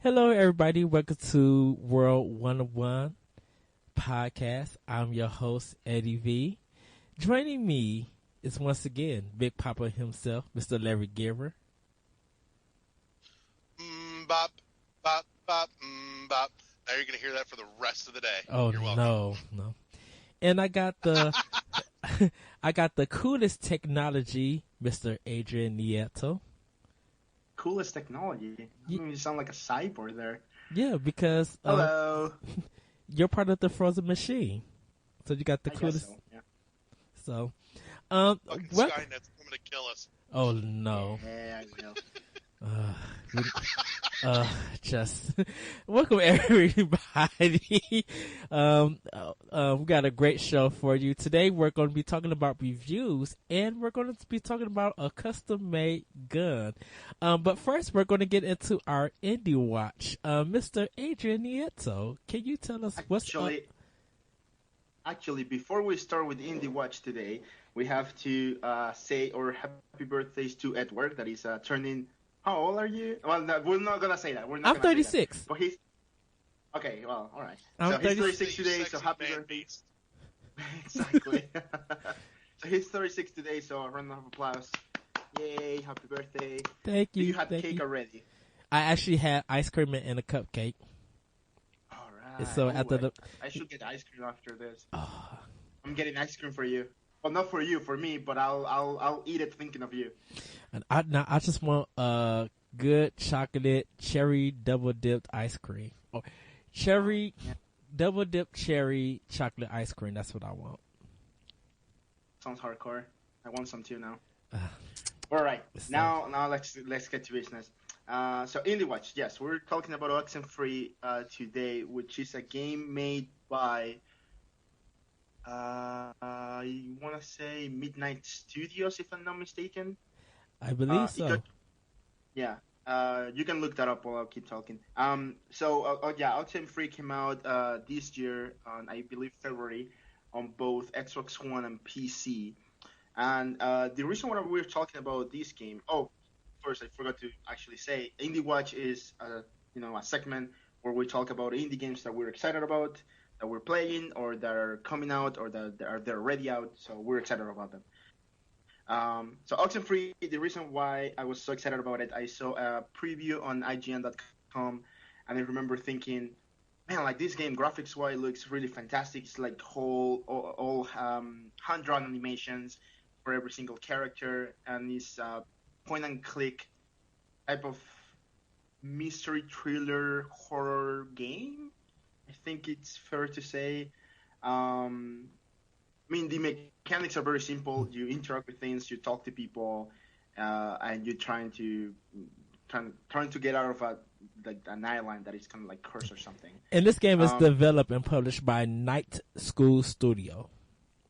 Hello, everybody. Welcome to World 101 podcast. I'm your host, Eddie V. Joining me is once again Big Papa himself, Mr. Larry Giver. Bop, bop, bop, bop. Now you're going to hear that for the rest of the day. Oh, You're welcome. no. And I got the I got the coolest technology, Mr. Adrian Nieto. Coolest technology? You sound like a cyborg there. Yeah, because Hello. You're part of the frozen machine, so you got the I coolest. guess so, yeah. So, Fucking what? Skynet's coming to kill us. Oh no. Yeah, I will. Just welcome everybody. We got a great show for you today. We're going to be talking about reviews, and we're going to be talking about a custom-made gun. But first, we're going to get into our indie watch. Mr. Adrian Nieto, can you tell us what's up? Actually, before we start with indie watch today, we have to say our happy birthdays to Edward. That is turning. How old are you? Well, no, we're not gonna say that. I'm 36. But he's okay. Well, all right. I'm so he's 36 today. So happy birthday! Exactly. So he's 36 today. So a round of applause. Yay! Happy birthday! Thank you. You had cake already? I actually had ice cream and a cupcake. All right. So after I should get ice cream after this. Oh. I'm getting ice cream for you. Well, not for you, for me, but I'll eat it thinking of you. And I just want good chocolate cherry double dipped ice cream. Or cherry double dipped cherry chocolate ice cream. That's what I want. Sounds hardcore. I want some too now. All right. Now let's get to business. So Indie Watch, yes, we're talking about Oxenfree today, which is a game made by I want to say Midnight Studios, if I'm not mistaken. I believe so. Yeah. You can look that up while I'll keep talking. Oxenfree came out this year on, I believe, February on both Xbox One and PC. And the reason why we're talking about this game, first I forgot to actually say, Indie Watch is a segment where we talk about indie games that we're excited about, that we're playing, or that are coming out, or that they're already out. So we're excited about them. So Oxenfree, the reason why I was so excited about it, I saw a preview on IGN.com, and I remember thinking, man, like this game graphics-wise looks really fantastic. It's like all hand-drawn animations for every single character, and this point-and-click type of mystery thriller horror game. I think it's fair to say. I mean, the mechanics are very simple. You interact with things, you talk to people, and you're trying to get out of an island that is kind of like cursed or something. And this game is developed and published by Night School Studio.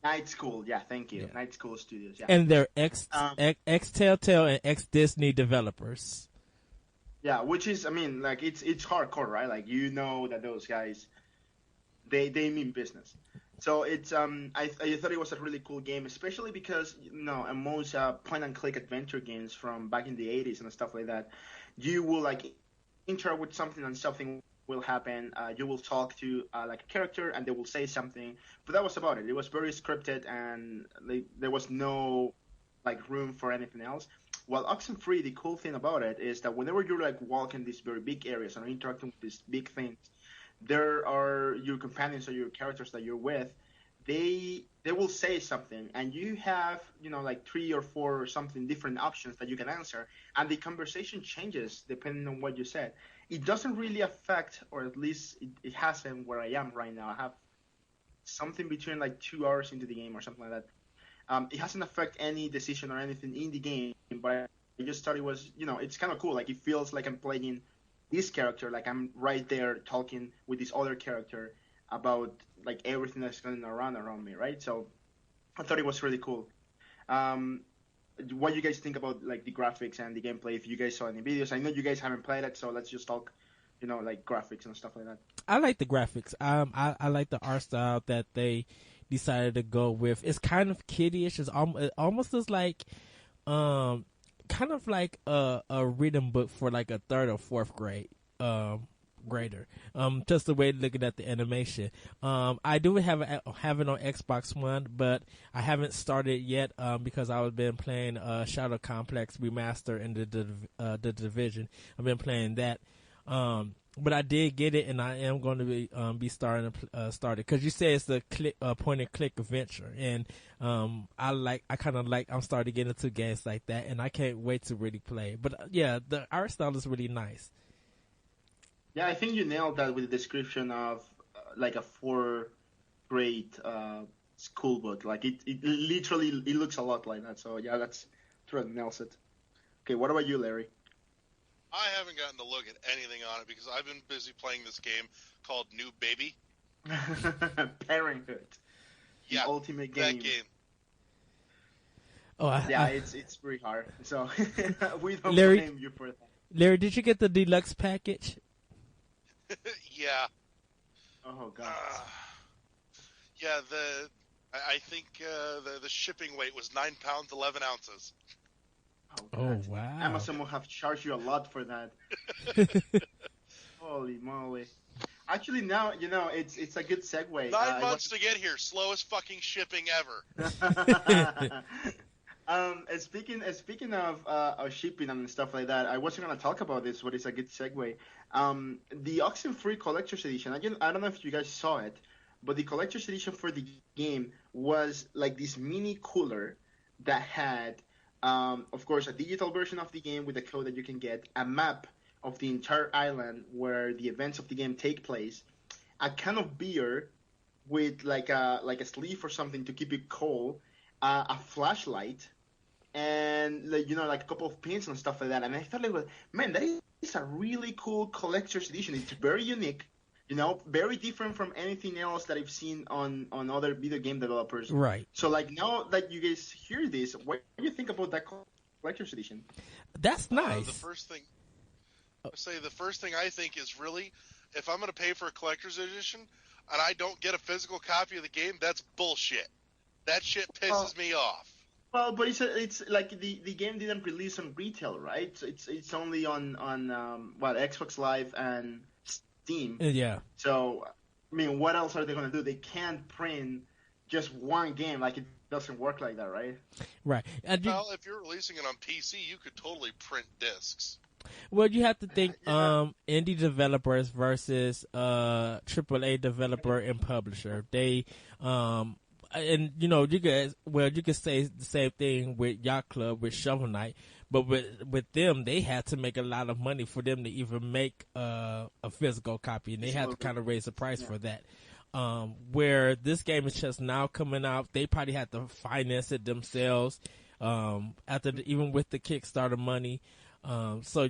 Night School, yeah, thank you. Yeah. Night School Studios, yeah. And they're ex Telltale and ex Disney developers. Yeah, which is, I mean, like it's hardcore, right? Like you know that those guys, they mean business. So it's I thought it was a really cool game, especially because and most point and click adventure games from back in the 80s and stuff like that, you will like interact with something and something will happen. You will talk to like a character and they will say something, but that was about it. It was very scripted and there was no like room for anything else. While Oxenfree, the cool thing about it is that whenever you're like walking these very big areas and interacting with these big things, there are your companions or your characters that you're with. They will say something, and you have like 3 or 4 or something different options that you can answer, and the conversation changes depending on what you said. It doesn't really affect, or at least it hasn't where I am right now. I have something between like 2 hours into the game or something like that. It hasn't affected any decision or anything in the game, but I just thought it was, it's kind of cool. Like it feels like I'm playing this character, like I'm right there talking with this other character about like everything that's going around me, right? So I thought it was really cool. What do you guys think about like the graphics and the gameplay? If you guys saw any videos, I know you guys haven't played it, so let's just talk, like graphics and stuff like that. I like the graphics. I like the art style that they decided to go with. It's kind of kiddie-ish. It almost looks like kind of like a reading book for like a 3rd or 4th grade. greater. Just the way looking at the animation. I do have it on Xbox One, but I haven't started yet because I've been playing Shadow Complex Remaster and the Division. I've been playing that. But I did get it, and I am going to be starting to start it because you say it's the point and click adventure, and I'm starting to get into games like that, and I can't wait to really play. But yeah, the art style is really nice. Yeah, I think you nailed that with the description of like a fourth grade school book. Like it literally it looks a lot like that. So yeah, that's true. Nails it. Okay, what about you, Larry? I haven't gotten to look at anything on it because I've been busy playing this game called New Baby. Parenthood. The Yeah, ultimate game. that game. Oh, It's pretty hard. So we don't Larry, blame you for that. Larry, did you get the deluxe package? Yeah. Oh god. Yeah, I think the shipping weight was 9 pounds 11 ounces. Oh wow! Amazon will have charged you a lot for that. Holy moly! Actually, now it's a good segue. 9 months to get here, slowest fucking shipping ever. Speaking of shipping and stuff like that, I wasn't gonna talk about this, but it's a good segue. The Oxenfree Collector's Edition. I don't know if you guys saw it, but the Collector's Edition for the game was like this mini cooler that had, of course, a digital version of the game with a code that you can get, a map of the entire island where the events of the game take place, a can of beer with like a sleeve or something to keep it cold, a flashlight, and like a couple of pins and stuff like that. And I thought like, man, that is a really cool collector's edition. It's very unique, very different from anything else that I've seen on other video game developers. Right. So like now that you guys hear this, what do you think about that collector's edition? That's nice. The first thing I think is really, if I'm going to pay for a collector's edition and I don't get a physical copy of the game, that's bullshit. That shit pisses me off. Well, but it's like the game didn't release on retail, right? So it's only on Xbox Live and Steam. Yeah. So I mean, what else are they gonna do? They can't print just one game. Like it doesn't work like that, right? Right. Well, if you're releasing it on PC, you could totally print discs. Well, you have to think indie developers versus AAA developer and publisher. They and you could say the same thing with Yacht Club with Shovel Knight, but with them they had to make a lot of money for them to even make a physical copy, and they had to kind of raise the price for that. Where this game is just now coming out, they probably had to finance it themselves. Even with the Kickstarter money. So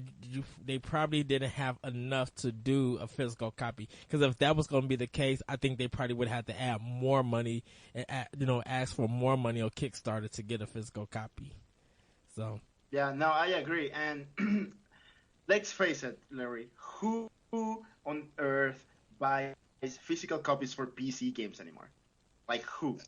they probably didn't have enough to do a physical copy. Because if that was going to be the case, I think they probably would have to add more money and ask for more money on Kickstarter to get a physical copy. So yeah, no, I agree. And let's face it, Larry, who on earth buys physical copies for PC games anymore? Like who?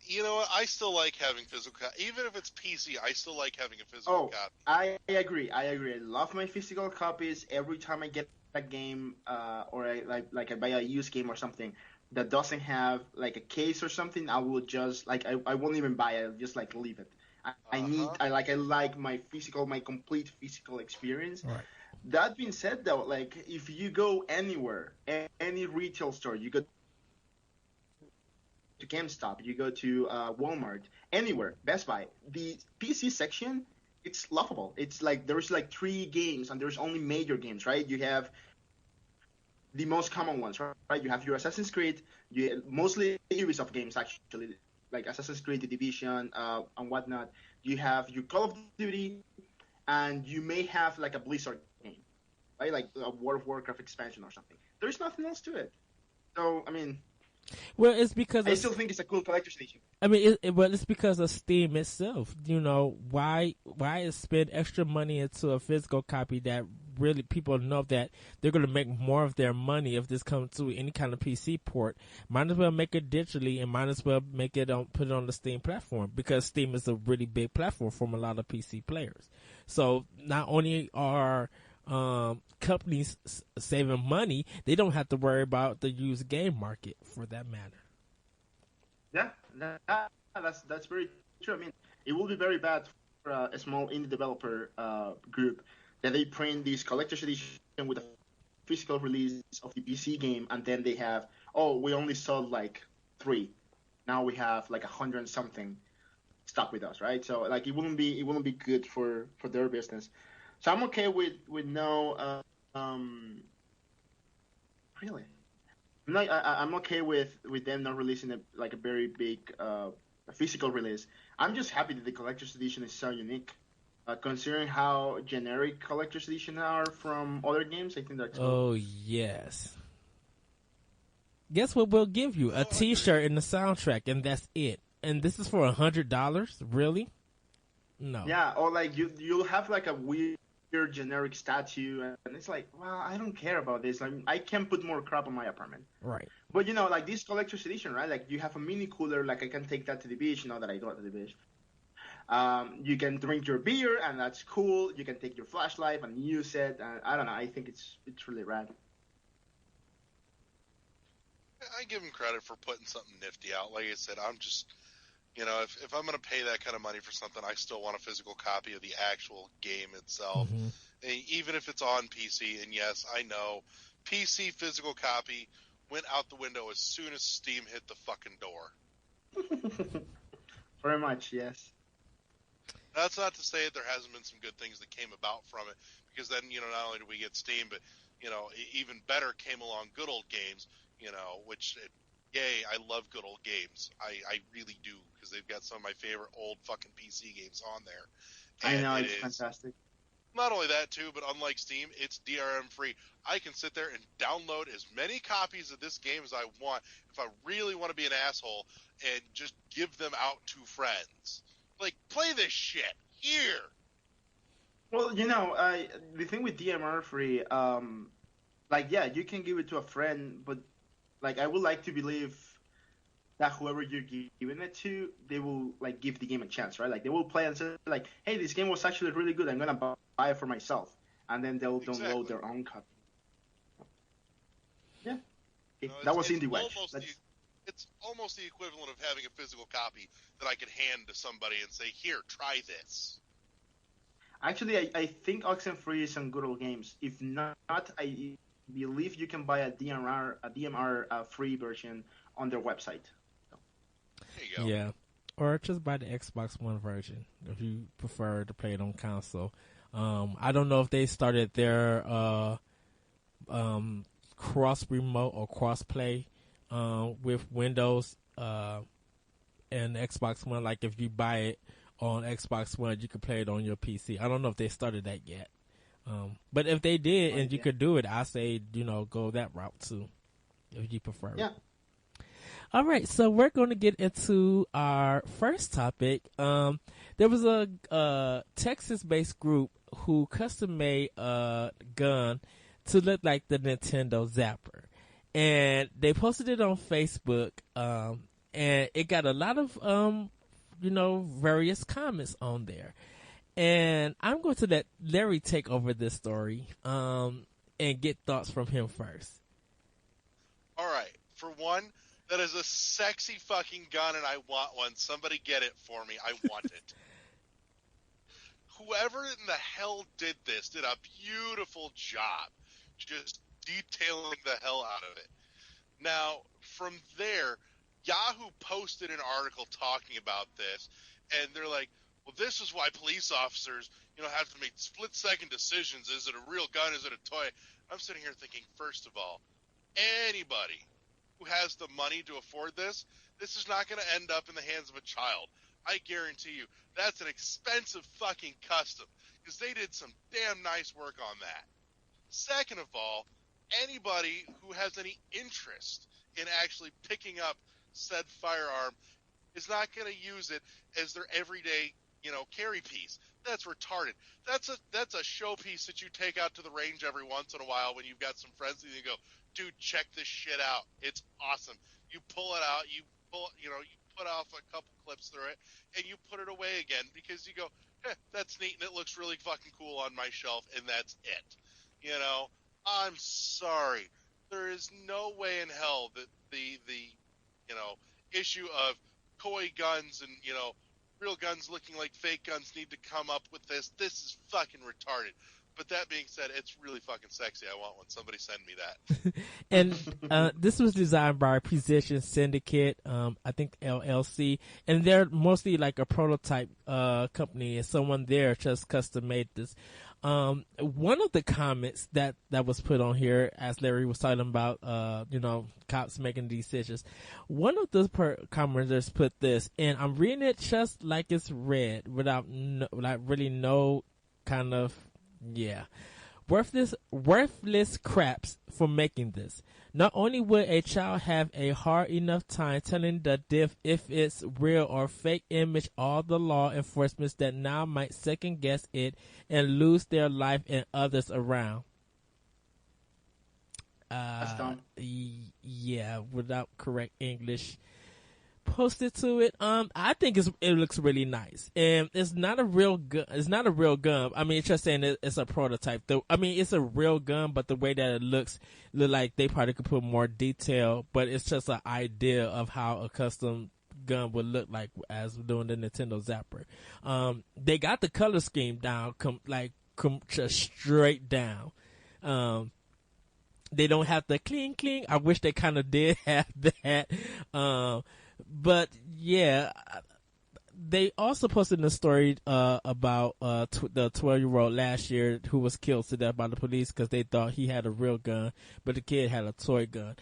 You know what? I still like having physical copy. Even if it's PC, I still like having a physical copy. I agree. I love my physical copies. Every time I get a game or I buy a used game or something that doesn't have like a case or something, I will just I won't even buy it. I'll just leave it. I like my complete physical experience. Right. That being said, though, like if you go anywhere, any retail store, you go to GameStop, you go to Walmart, anywhere, Best Buy, the PC section, it's laughable. It's like there's like 3 games and there's only major games, right? You have the most common ones, right? You have your Assassin's Creed, mostly Ubisoft games actually, like Assassin's Creed, The Division, and whatnot. You have your Call of Duty, and you may have like a Blizzard game, right? Like a World of Warcraft expansion or something. There's nothing else to it. So, I mean, well, it's because I still think it's a cool collector's edition. I mean, it's because of Steam itself. Why spend extra money into a physical copy that really people know that they're going to make more of their money if this comes to any kind of PC port? Might as well make it digitally, and might as well make it put it on the Steam platform, because Steam is a really big platform for a lot of PC players. So not only are companies saving money, they don't have to worry about the used game market for that matter. Yeah, that's very true. I mean, it will be very bad for a small indie developer group that they print this collector's edition with a physical release of the PC game, and then they have, oh, we only sold like 3. Now we have like 100 something stuck with us, right? So like it wouldn't be good for their business. So I'm okay with no really. I'm okay with them not releasing like a very big physical release. I'm just happy that the collector's edition is so unique. Considering how generic collector's edition are from other games, I think that's cool. Oh yes. Guess what we'll give you? A T-shirt and the soundtrack, and that's it. And this is for $100? Really? No. Yeah, or like you'll have like a weird generic statue, and it's like, well, I don't care about this. Like, I can put more crap on my apartment. Right. But like this collector's edition, right? Like you have a mini cooler, like I can take that to the beach. Now that I go to the beach, you can drink your beer, and that's cool. You can take your flashlight and use it. I don't know. I think it's really rad. I give them credit for putting something nifty out. Like I said, I'm just, if I'm going to pay that kind of money for something, I still want a physical copy of the actual game itself, even if it's on PC. And yes, I know PC physical copy went out the window as soon as Steam hit the fucking door. Very much, yes. That's not to say that there hasn't been some good things that came about from it, because then, not only did we get Steam, but, even better came along good old games, which, yay, I love good old games. I really do, because they've got some of my favorite old fucking PC games on there. And I know, it's fantastic. Not only that, too, but unlike Steam, it's DRM free. I can sit there and download as many copies of this game as I want if I really want to be an asshole and just give them out to friends. Like, play this shit here. Well, the thing with DMR free, yeah, you can give it to a friend, but like I would like to believe that whoever you're giving it to, they will like give the game a chance, right? Like they will play and say like, "Hey, this game was actually really good. I'm gonna buy it for myself," and then they'll download their own copy. Yeah, that was Indie Wedge. It's almost the equivalent of having a physical copy that I could hand to somebody and say, "Here, try this." Actually, I think Oxenfree is on Good Old Games. If not, I believe you can buy a DMR free version on their website. So. There you go. Yeah, or just buy the Xbox One version if you prefer to play it on console. I don't know if they started their cross remote or cross play with Windows and Xbox One. Like if you buy it on Xbox One, you can play it on your PC. I don't know if they started that yet. But if they did and you could do it, I say, go that route too, if you prefer it. All right, so we're going to get into our first topic. There was a Texas-based group who custom-made a gun to look like the Nintendo Zapper. And they posted it on Facebook, and it got a lot of, various comments on there. And I'm going to let Larry take over this story and get thoughts from him first. All right. For one, that is a sexy fucking gun, and I want one. Somebody get it for me. I want it. Whoever in the hell did this did a beautiful job just detailing the hell out of it. Now, from there, Yahoo posted an article talking about this, and they're like, well, this is why police officers, have to make split-second decisions. Is it a real gun? Is it a toy? I'm sitting here thinking, first of all, anybody who has the money to afford this is not going to end up in the hands of a child. I guarantee you, that's an expensive fucking custom, because they did some damn nice work on that. Second of all, anybody who has any interest in actually picking up said firearm is not going to use it as their everyday, carry piece. That's retarded. That's a showpiece that you take out to the range every once in a while when you've got some friends and you go, dude, check this shit out. It's awesome. You pull it out, you put off a couple clips through it, and you put it away again because you go, that's neat and it looks really fucking cool on my shelf, and that's it. You know, I'm sorry. There is no way in hell that the issue of toy guns and real guns looking like fake guns need to come up with this. This is fucking retarded. But that being said, it's really fucking sexy. I want one. Somebody send me that. And this was designed by Precision Syndicate, I think LLC, and they're mostly like a prototype company, and someone there just custom made this. One of the comments that was put on here, as Larry was talking about, cops making decisions. One of the commenters put this, and I'm reading it just like it's read, without really no kind of worthless craps for making this. Not only would a child have a hard enough time telling the diff if it's real or fake image, all the law enforcement that now might second guess it and lose their life and others around. That's dumb. Yeah, without correct English posted to it. I think it looks really nice, and it's not a real gun. It's not a real gun. I mean, it's just saying it's a prototype. I mean, it's a real gun, but the way that it looks like they probably could put more detail. But it's just an idea of how a custom gun would look like as doing the Nintendo Zapper. They got the color scheme down, just straight down. They don't have the cling cling. I wish they kind of did have that. But yeah, they also posted a story about the 12-year-old last year who was killed to death by the police because they thought he had a real gun, but the kid had a toy gun.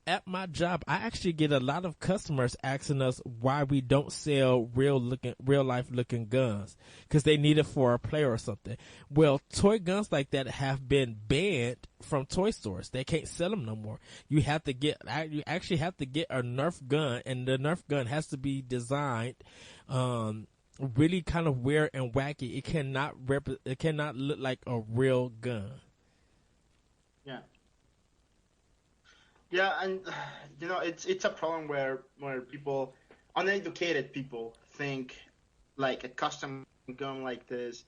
At my job, I actually get a lot of customers asking us why we don't sell real life looking guns because they need it for a play or something. Well, toy guns like that have been banned from toy stores. They can't sell them no more. You actually have to get a Nerf gun, and the Nerf gun has to be designed really kind of weird and wacky. It cannot look like a real gun. Yeah. Yeah, and it's a problem where people, uneducated people, think like a custom gun like this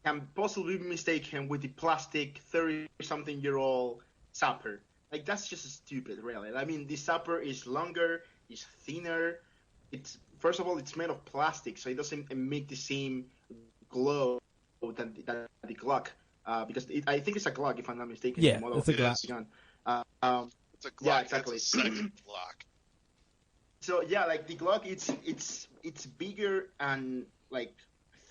can possibly be mistaken with the plastic 30-something-year-old zapper. Like, that's just stupid, really. I mean, the zapper is longer, it's thinner. First of all, it's made of plastic, so it doesn't emit the same glow than the Glock. Because I think it's a Glock, if I'm not mistaken. Yeah, the model it's a of the Glock. Gun. It's a Glock. Yeah, exactly. It's a second Glock. So yeah, like the Glock, it's bigger and like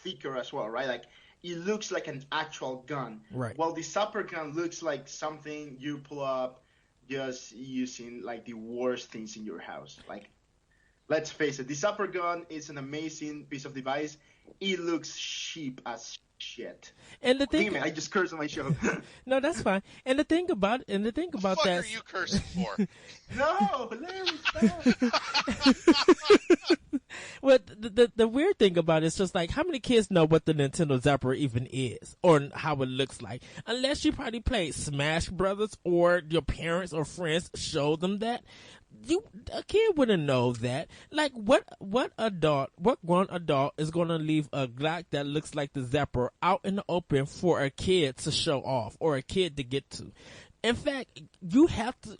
thicker as well, right? Like it looks like an actual gun. Right. While the zapper gun looks like something you pull up just using like the worst things in your house. Like, let's face it, the zapper gun is an amazing piece of device. It looks cheap as shit. And the thing, Damn it, I just cursed on my show. no, that's fine. And the thing about What the fuck that, are you cursing for? No, Larry, stop. well, the weird thing about it is just like how many kids know what the Nintendo Zapper even is or how it looks like, unless you probably played Smash Brothers or your parents or friends showed them that. A kid wouldn't know that. Like, what grown adult is going to leave a Glock that looks like the Zapper out in the open for a kid to show off or a kid to get to? In fact, you have to,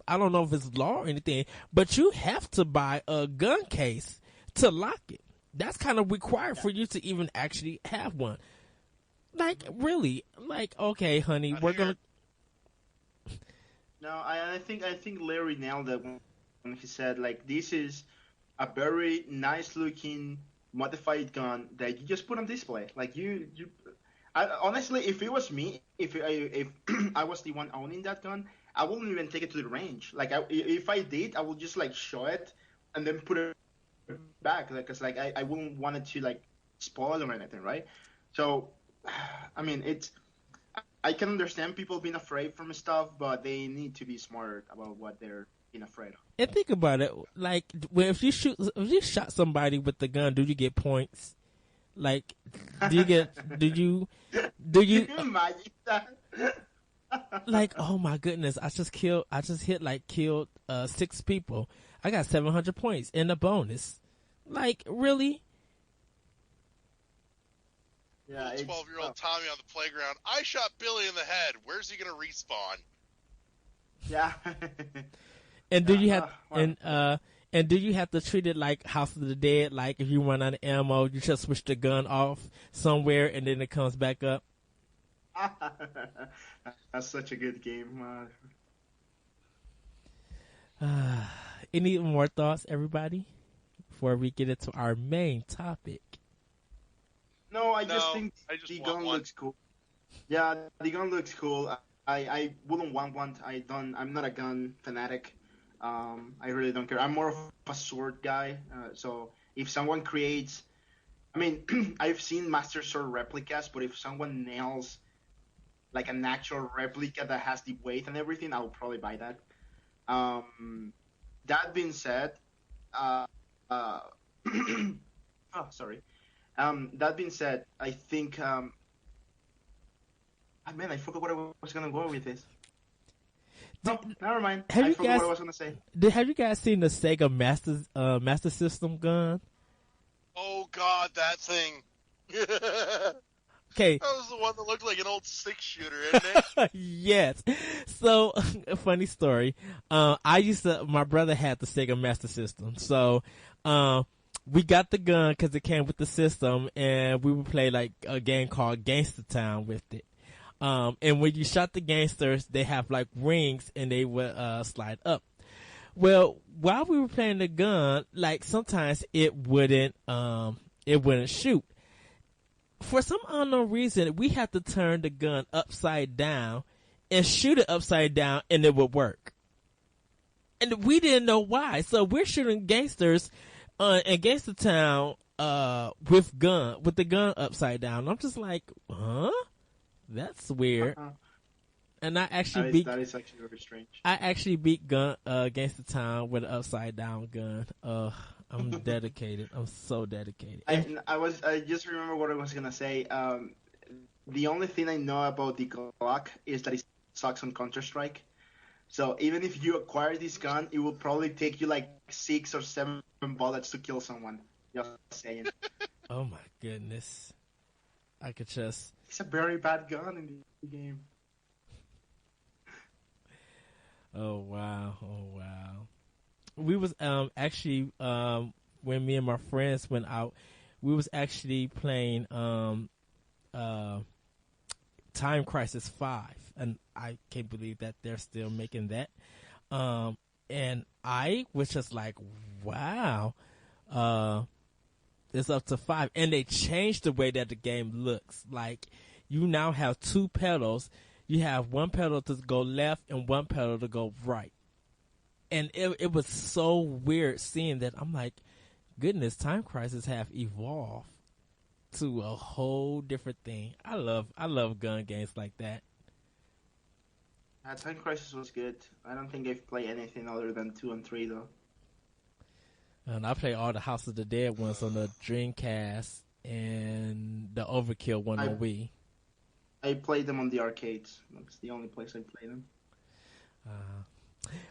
I don't know if it's law or anything, but you have to buy a gun case to lock it. That's kind of required for you to even actually have one. Like, really? Like, okay, honey, we're going to... No, I think Larry nailed it when he said like this is a very nice looking modified gun that you just put on display. Like honestly, if it was me, if I was the one owning that gun, I wouldn't even take it to the range. Like if I did, I would just like show it and then put it back. Like, cause like I wouldn't want it to like spoil or anything, right? So, I mean I can understand people being afraid from stuff, but they need to be smart about what they're being afraid of. And think about it, like, if you shot somebody with the gun, do you get points? Like, do you Can you imagine that? like, oh my goodness, I just killed 6 people. I got 700 points and a bonus. Like, really? Yeah, Little it's 12-year-old Tommy on the playground. I shot Billy in the head. Where's he gonna respawn? yeah. And do you have Well, and do you have to treat it like House of the Dead? Like if you run out of ammo, you just switch the gun off somewhere and then it comes back up. that's such a good game. Any more thoughts, everybody, before we get into our main topic? No, I No, just think I just the want gun one. looks cool. Yeah, the gun looks cool. I wouldn't want one. I'm not a gun fanatic. I really don't care. I'm more of a sword guy. So if someone creates, I mean, I've seen Master Sword replicas, but if someone nails like an actual replica that has the weight and everything, I'll probably buy that. That being said, uh, uh, oh, sorry. That being said, I think, man, I forgot what I was gonna go with this. No, never mind. Have I you forgot guys what I was gonna say. have you guys seen the Sega Master System gun? Oh God, that thing. That Okay, was the one that looked like an old 6-shooter, isn't it? yes. So, a funny story. My brother had the Sega Master System. So, we got the gun because it came with the system, and we would play like a game called Gangster Town with it. And when you shot the gangsters, they have like rings and they would slide up. Well, while we were playing the gun, like sometimes it wouldn't shoot. For some unknown reason, we had to turn the gun upside down and shoot it upside down, and it would work. And we didn't know why. So we're shooting gangsters in Gangster Town with the gun upside down. I'm just like, huh? That's weird. And I actually That is actually very strange. beat Gangster Town with an upside down gun. I'm dedicated. I'm so dedicated. I just remember what I was gonna say. The only thing I know about the Glock is that it sucks on Counter-Strike. So even if you acquire this gun, it will probably take you like 6 or 7 bullets to kill someone. Just saying. Oh my goodness. I could just. It's a very bad gun in the game. Oh wow. Oh wow. We was actually when me and my friends went out, we was actually playing Time Crisis 5, and I can't believe that they're still making that. And I was just like, wow, it's up to 5, and they changed the way that the game looks. Like you now have 2 pedals. You have one pedal to go left and one pedal to go right. And it was so weird seeing that. I'm like, goodness, Time Crisis have evolved to a whole different thing. I love gun games like that. Time Crisis was good. I don't think I've played anything other than 2 and 3 though. And I play all the House of the Dead ones on the Dreamcast and the Overkill one on Wii. I played them on the arcades. That's the only place I played them.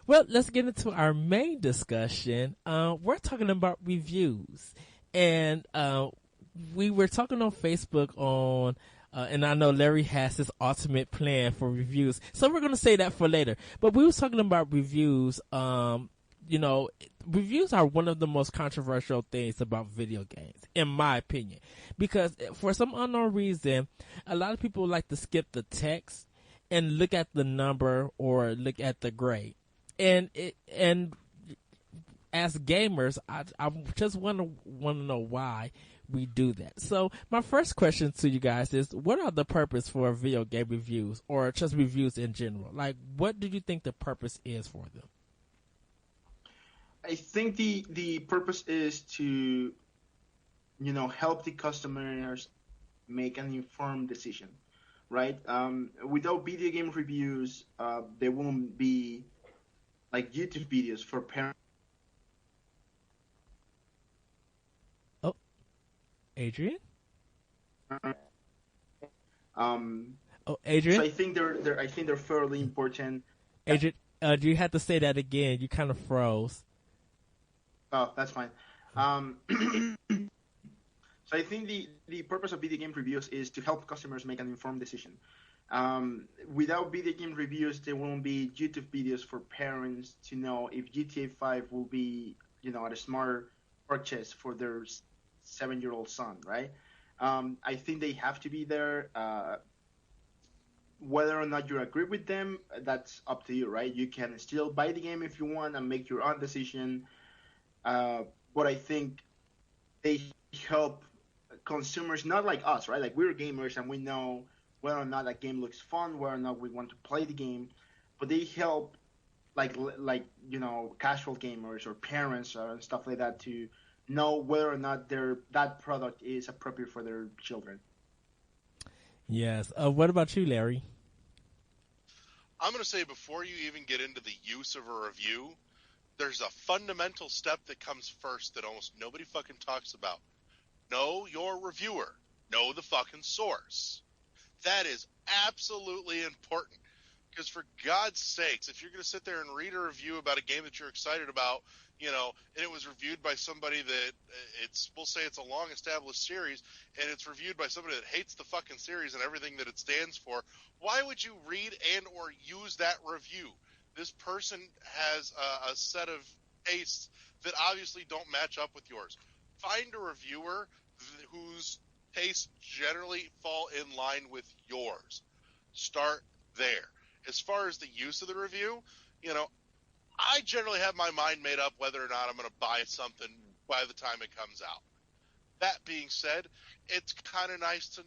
Well, let's get into our main discussion. We're talking about reviews, and we were talking on Facebook and I know Larry has his ultimate plan for reviews, so we're going to say that for later. But we were talking about reviews. Reviews are one of the most controversial things about video games, in my opinion, because for some unknown reason, a lot of people like to skip the text and look at the number or look at the grade. And as gamers, I just want to know why we do that. So my first question to you guys is, what are the purpose for video game reviews or just reviews in general? Like, what do you think the purpose is for them? I think the purpose is to, help the customers make an informed decision, right? Without video game reviews, there won't be like YouTube videos for parents. Oh, Adrian? Adrian? So I think they're fairly important. Adrian, you had to say that again. You kind of froze. Oh, that's fine. So So I think the purpose of video game reviews is to help customers make an informed decision. Without video game reviews, there won't be YouTube videos for parents to know if GTA 5 will be, a smart purchase for their 7-year-old son, right? I think they have to be there. Whether or not you agree with them, that's up to you, right? You can still buy the game if you want and make your own decision. But I think they help consumers, not like us, right? Like we're gamers and we know whether or not that game looks fun, whether or not we want to play the game. But they help, like casual gamers or parents and stuff like that to know whether or not that product is appropriate for their children. Yes. What about you, Larry? I'm going to say before you even get into the use of a review, there's a fundamental step that comes first that almost nobody fucking talks about. Know your reviewer. Know the fucking source. That is absolutely important. Because for God's sakes, if you're going to sit there and read a review about a game that you're excited about, and it was reviewed by somebody that we'll say it's a long established series, and it's reviewed by somebody that hates the fucking series and everything that it stands for, why would you read and or use that review? This person has a set of tastes that obviously don't match up with yours. Find a reviewer whose tastes generally fall in line with yours. Start there. As far as the use of the review, I generally have my mind made up whether or not I'm going to buy something by the time it comes out. That being said, it's kind of nice to,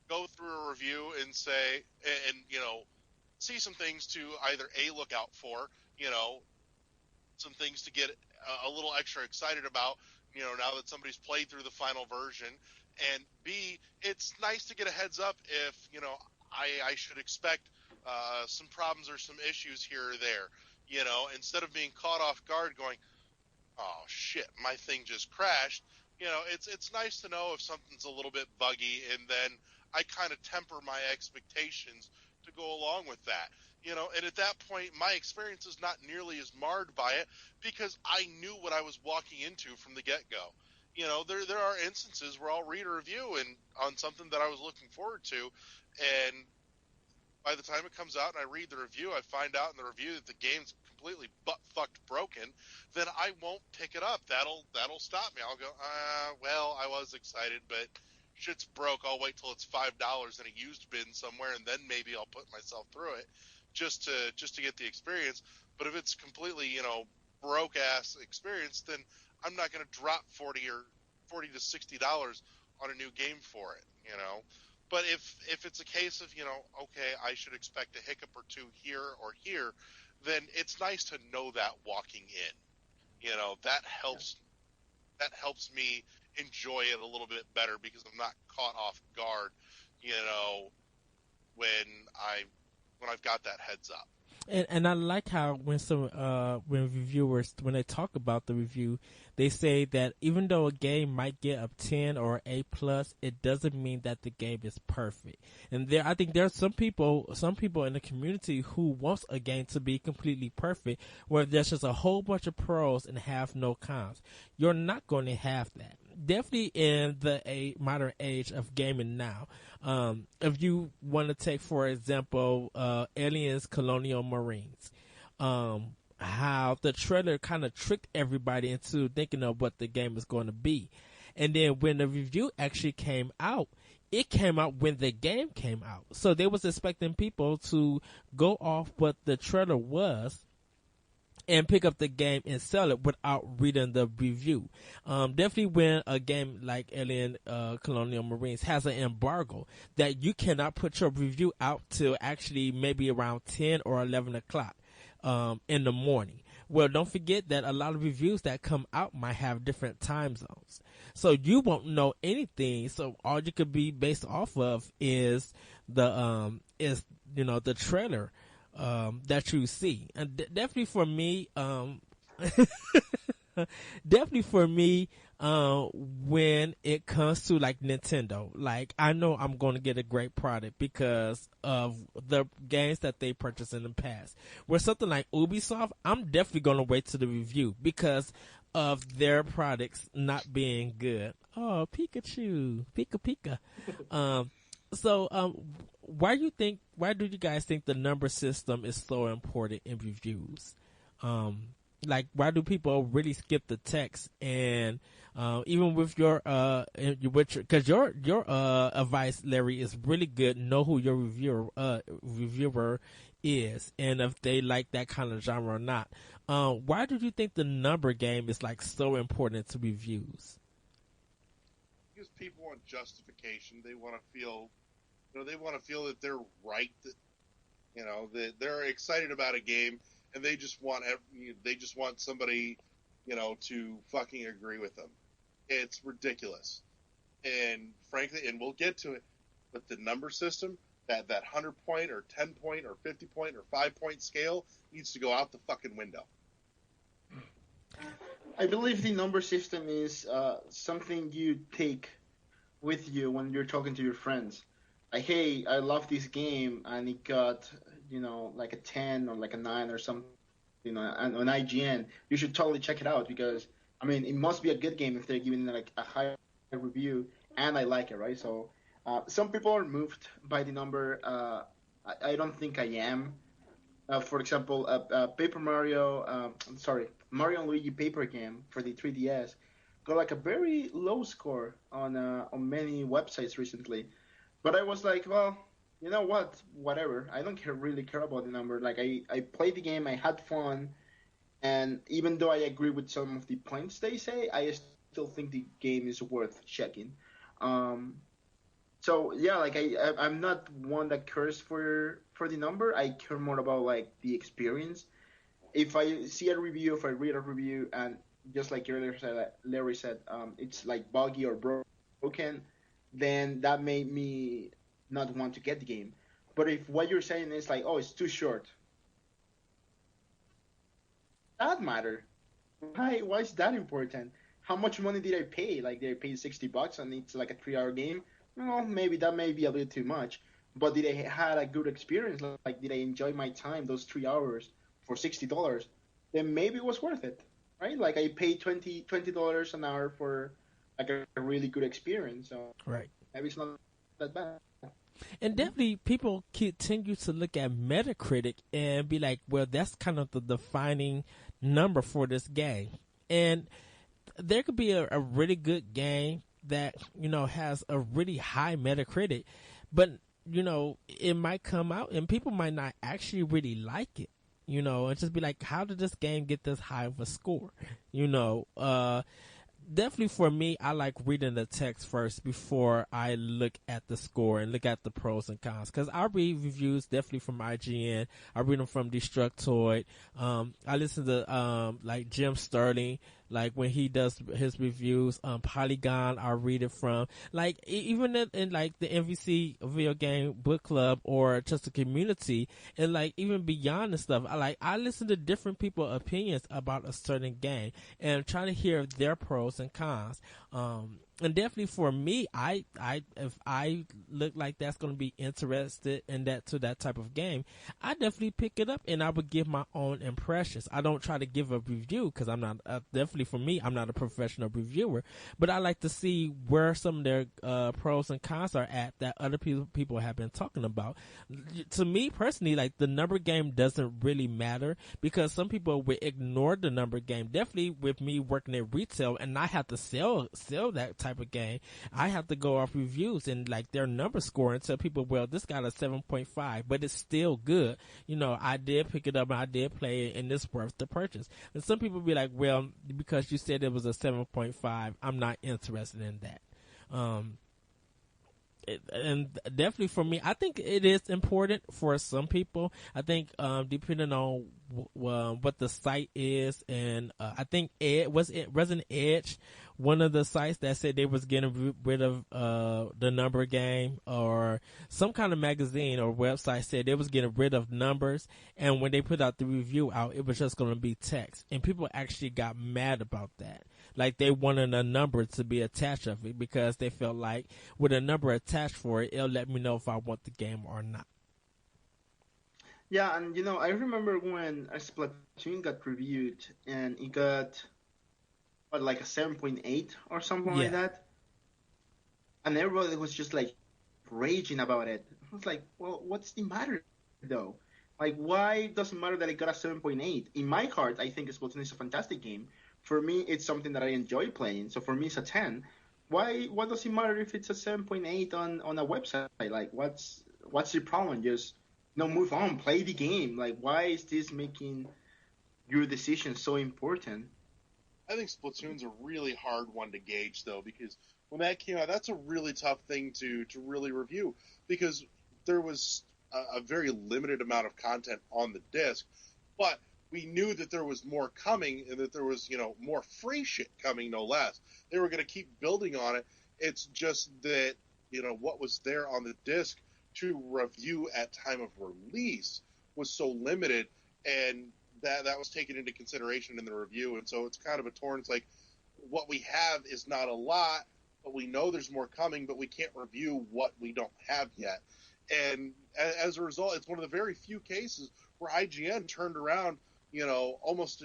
go through a review and say, and see some things to either A, look out for, some things to get a little extra excited about, now that somebody's played through the final version, and B, it's nice to get a heads up if, I should expect some problems or some issues here or there, instead of being caught off guard going, oh shit, my thing just crashed. It's nice to know if something's a little bit buggy, and then I kind of temper my expectations to go along with that. And at that point, my experience is not nearly as marred by it because I knew what I was walking into from the get-go. There are instances where I'll read a review and on something that I was looking forward to, and by the time it comes out and I read the review, I find out in the review that the game's completely butt-fucked broken, then I won't pick it up. That'll stop me. I'll go, well, I was excited, but shit's broke. I'll wait till it's $5 in a used bin somewhere, and then maybe I'll put myself through it just to get the experience. But if it's completely, broke-ass experience, then I'm not going to drop $40 to $60 on a new game for it, But if it's a case of, okay, I should expect a hiccup or two here or here, then it's nice to know that walking in. That helps me enjoy it a little bit better because I'm not caught off guard, when I've got that heads up. And I like how when reviewers, when they talk about the review, they say that even though a game might get a 10 or A+, it doesn't mean that the game is perfect. And I think there's some people in the community who wants a game to be completely perfect, where there's just a whole bunch of pros and have no cons. You're not going to have that. Definitely in the modern age of gaming now. If you want to take, for example, Aliens Colonial Marines, how the trailer kind of tricked everybody into thinking of what the game is going to be. And then when the review actually came out, it came out when the game came out. So they was expecting people to go off what the trailer was and pick up the game and sell it without reading the review. Definitely when a game like Alien Colonial Marines has an embargo that you cannot put your review out till actually maybe around 10 or 11 o'clock in the morning. Well, don't forget that a lot of reviews that come out might have different time zones. So you won't know anything. So all you could be based off of is the trailer that you see. And definitely for me, when it comes to like Nintendo, like I know I'm going to get a great product because of the games that they purchased in the past. Where something like Ubisoft, I'm definitely going to wait to the review because of their products not being good. Oh, Pikachu, Pika Pika. Um, so, why do you guys think the number system is so important in reviews? Um, like, why do people really skip the text? And even with your because your advice, Larry, is really good. Know who your reviewer is, and if they like that kind of genre or not. Why do you think the number game is like so important to reviews? Because people want justification. They want to feel, they want to feel that they're right. That they're excited about a game, and they just want somebody, to fucking agree with them. It's ridiculous, and frankly, and we'll get to it, but the number system, that 100-point or 10-point or 50-point or 5-point scale needs to go out the fucking window. I believe the number system is something you take with you when you're talking to your friends. Like, hey, I love this game, and it got, like a 10 or like a 9 or something, on IGN. You should totally check it out because, I mean, it must be a good game if they're giving it like a high review, and I like it, right? So, some people are moved by the number. I don't think I am. For example, Paper Mario, Mario and Luigi Paper Game for the 3DS got like a very low score on many websites recently. But I was like, well, you know what? Whatever. I don't really care about the number. Like I played the game, I had fun, and even though I agree with some of the points they say, I still think the game is worth checking. Um, so yeah, like I'm not one that cares for the number. I care more about like the experience. If I see a review, if I read a review, and just like Larry said, it's like buggy or broken, then that made me not want to get the game. But if what you're saying is like, oh, it's too short, that matter. Why is that important? How much money did I pay? Like, did I pay $60 and it's like a 3 hour game? Well, maybe that may be a little too much. But did I had a good experience? Like, did I enjoy my time those 3 hours for $60? Then maybe it was worth it, right? Like, I paid $20 an hour for like a really good experience. So Right. maybe it's not that bad. And definitely, people continue to look at Metacritic and be like, well, that's kind of the defining number for this game. And there could be a really good game that, has a really high Metacritic, but, it might come out and people might not actually really like it. And just be like, how did this game get this high of a score? Definitely for me, I like reading the text first before I look at the score and look at the pros and cons. Because I read reviews definitely from IGN. I read them from Destructoid. I listen to like Jim Sterling, like when he does his reviews. Polygon, I read it from. Like even in like the MVC video game book club or just the community, and like even beyond the stuff, I listen to different people's opinions about a certain game and trying to hear their pros and cons. And definitely for me, if I look like that's going to be interested in that type of game, I definitely pick it up and I would give my own impressions. I don't try to give a review because I'm not definitely for me, I'm not a professional reviewer, but I like to see where some of their pros and cons are at that other people have been talking about. To me personally, like the number game doesn't really matter because some people will ignore the number game. Definitely with me working in retail and I have to sell that type of game, I have to go off reviews and like their number score and tell people, well, this got a 7.5, but it's still good. I did pick it up and I did play it and it's worth the purchase. And some people be like, well, because you said it was a 7.5, I'm not interested in that. And definitely for me, I think it is important for some people. I think depending on what the site is, and I think Resident Edge, one of the sites that said they was getting rid of the number game, or some kind of magazine or website said they was getting rid of numbers, and when they put out the review out, it was just going to be text, and people actually got mad about that. Like they wanted a number to be attached of it because they felt like with a number attached for it, it'll let me know if I want the game or not. Yeah, and I remember when a Splatoon got reviewed and it got like a 7.8 or something like Yeah. that. and everybody was just like raging about it. I was like, well, what's the matter though? Like, why doesn't matter that it got a 7.8? In my heart, I think Splatoon is a fantastic game. For me, it's something that I enjoy playing. So for me, it's a 10. Why does it matter if it's a 7.8 on a website? Like, what's the problem? Just no, move on, play the game. Like, why is this making your decision so important? I think Splatoon's a really hard one to gauge, though, because when that came out, that's a really tough thing to really review, because there was a very limited amount of content on the disc, but we knew that there was more coming and that there was, more free shit coming, no less. They were going to keep building on it. It's just that, what was there on the disc to review at time of release was so limited, and that was taken into consideration in the review. And so it's kind of a torn. It's like, what we have is not a lot, but we know there's more coming, but we can't review what we don't have yet. And as a result, it's one of the very few cases where IGN turned around, almost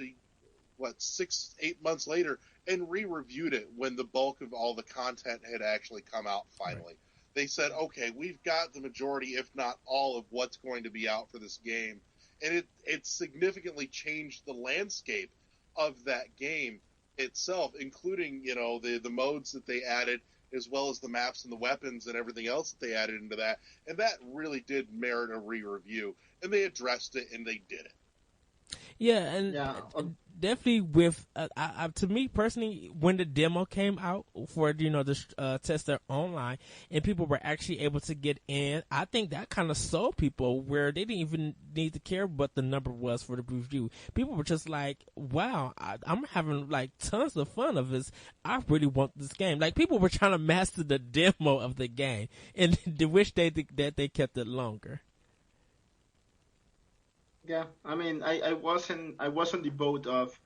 6-8 months later and re-reviewed it when the bulk of all the content had actually come out finally. Right. They said, okay, we've got the majority, if not all, of what's going to be out for this game. And it significantly changed the landscape of that game itself, including, the modes that they added, as well as the maps and the weapons and everything else that they added into that. And that really did merit a re-review. And they addressed it, and they did it. Yeah, and definitely with to me personally, when the demo came out for the tester online, and people were actually able to get in, I think that kind of sold people where they didn't even need to care what the number was for the review. People were just like, "Wow, I'm having like tons of fun of this. I really want this game." Like people were trying to master the demo of the game, and they wish that they kept it longer. Yeah, I mean, I was on the boat of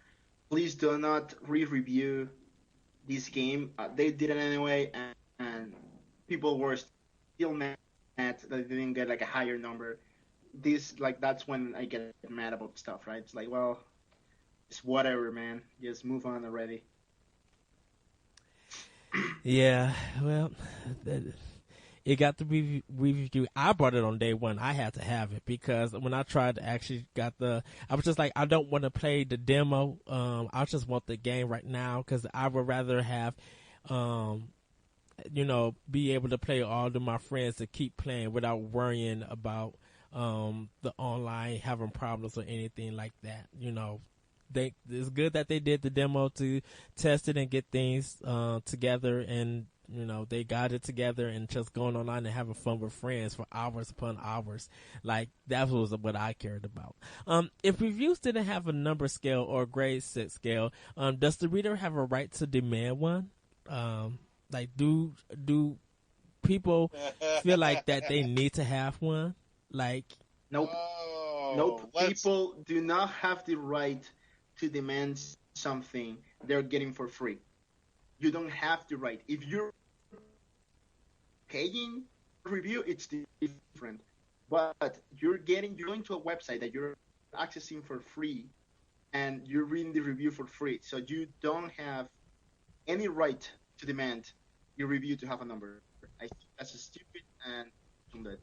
please do not re-review this game. They did it anyway, and people were still mad that they didn't get like a higher number. That's when I get mad about stuff, right? It's like, well, it's whatever, man. Just move on already. Yeah, well, it got to be reviewed. I bought it on day one. I had to have it because when I tried to actually I was just like, I don't want to play the demo. I just want the game right now because I would rather have, be able to play all of my friends to keep playing without worrying about the online having problems or anything like that. It's good that they did the demo to test it and get things together, and they got it together and just going online and having fun with friends for hours upon hours. Like that was what I cared about. If reviews didn't have a number scale or a grade set scale, does the reader have a right to demand one? Like do people feel like that they need to have one? Like nope. People do not have the right to demand something they're getting for free. You don't have the right. If you're paying a review, it's different. But you're going to a website that you're accessing for free, and you're reading the review for free. So you don't have any right to demand your review to have a number. I think that's stupid and that.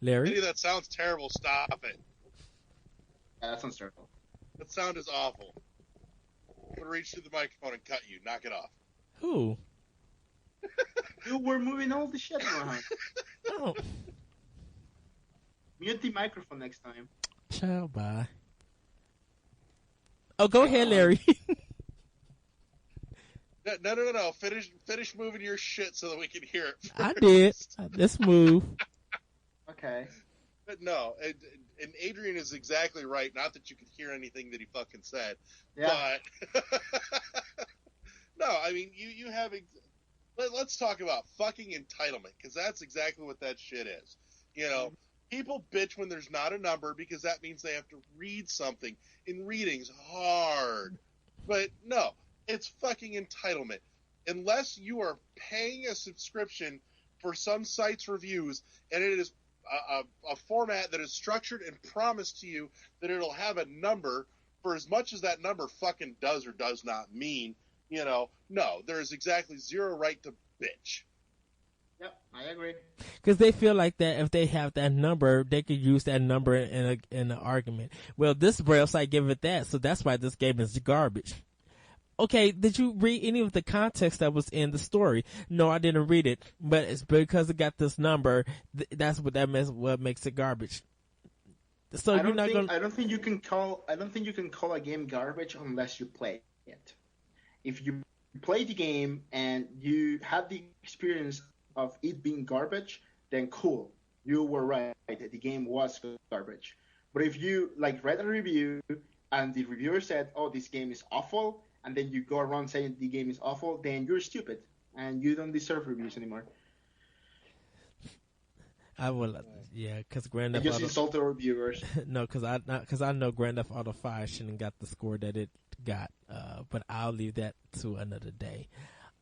Larry? Hey, that sounds terrible. Stop it. Yeah, that sounds terrible. That sound is awful. I'm going to reach through the microphone and cut you. Knock it off. Who? We're moving all the shit around. Oh. Mute the microphone next time. Ciao, bye. Oh, go ahead, Larry. No. Finish moving your shit so that we can hear it first. I did. Let's move. Okay. But no, and Adrian is exactly right. Not that you could hear anything that he fucking said. Yeah. But no, I mean, you have. Let's talk about fucking entitlement, because that's exactly what that shit is. People bitch when there's not a number because that means they have to read something, and reading's hard. But no, it's fucking entitlement. Unless you are paying a subscription for some site's reviews, and it is a format that is structured and promised to you that it'll have a number, for as much as that number fucking does or does not mean, no, there is exactly zero right to bitch. Yep, I agree. Because they feel like that if they have that number, they could use that number in an argument. Well, this website give it that, so that's why this game is garbage. Okay, did you read any of the context that was in the story? No, I didn't read it, but it's because it got this number. That's what makes it garbage. So I you're don't not think going. I don't think you can call a game garbage unless you play it. If you play the game and you have the experience of it being garbage, then cool, you were right. The game was garbage. But if you like read a review and the reviewer said, "Oh, this game is awful," and then you go around saying the game is awful, then you're stupid and you don't deserve reviews anymore. I will, yeah, because Grand I Theft just Auto. insulted our viewers. No, because I know Grand Theft Auto 5 shouldn't got the score that it got. But I'll leave that to another day.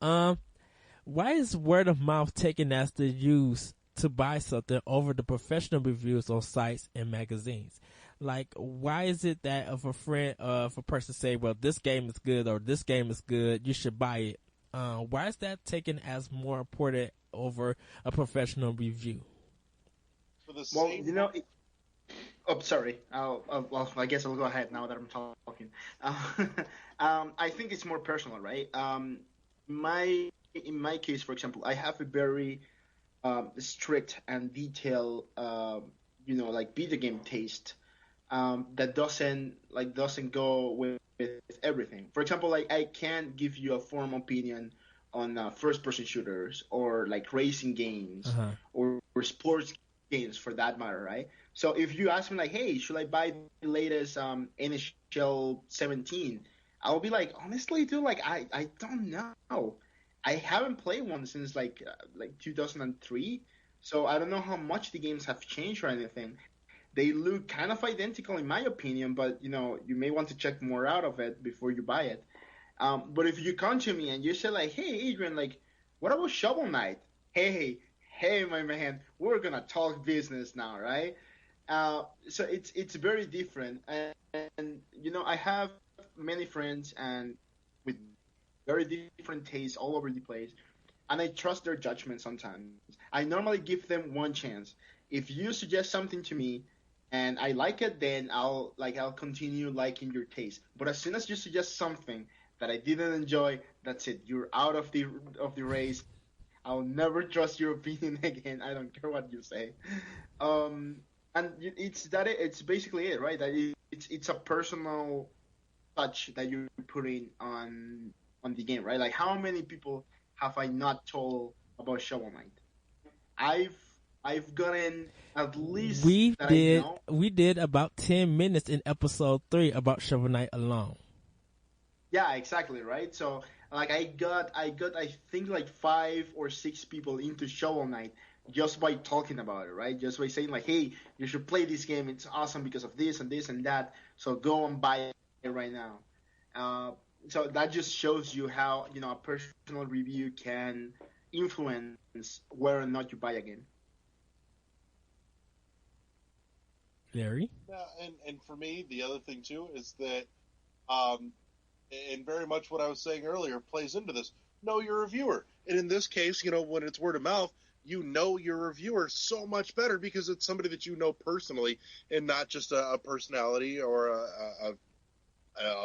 Why is word of mouth taken as the use to buy something over the professional reviews on sites and magazines? Like, why is it that if a person say, well, this game is good or this game is good, you should buy it? Why is that taken as more important over a professional review? For the Well, same you know, oh, sorry. Well, I guess I'll go ahead now that I'm talking. I think it's more personal, right? In my case, for example, I have a very strict and detailed, like video game taste that doesn't go with everything. For example, like I can't give you a formal opinion on first-person shooters or like racing games or sports games for that matter, right? So if you ask me like, hey, should I buy the latest NHL 17? I'll be like, honestly, dude, like I don't know. I haven't played one since like 2003, so I don't know how much the games have changed or anything. They look kind of identical in my opinion, but you may want to check more out of it before you buy it. But if you come to me and you say like, "Hey, Adrian, like, what about Shovel Knight?" Hey, my man, we're gonna talk business now, right? So it's very different, and I have many friends and with very different tastes all over the place, and I trust their judgment sometimes. I normally give them one chance. If you suggest something to me and I like it, then I'll continue liking your taste. But as soon as you suggest something that I didn't enjoy, that's it. You're out of the race. I'll never trust your opinion again. I don't care what you say. And it's basically it, right? That it's a personal touch that you're putting on the game, right? Like how many people have I not told about Shovel Knight? I've gotten at least that I know. We did about 10 minutes in episode 3 about Shovel Knight alone. Yeah, exactly, right? So like I got I think like 5 or 6 people into Shovel Knight just by talking about it, right? Just by saying like, hey, you should play this game. It's awesome because of this and this and that. So go and buy it right now. So that just shows you how a personal review can influence whether or not you buy a game. Larry? Yeah, and for me, the other thing too is that, and very much what I was saying earlier plays into this. Know your reviewer, and in this case, when it's word of mouth, you know your reviewer so much better because it's somebody that you know personally, and not just a personality or a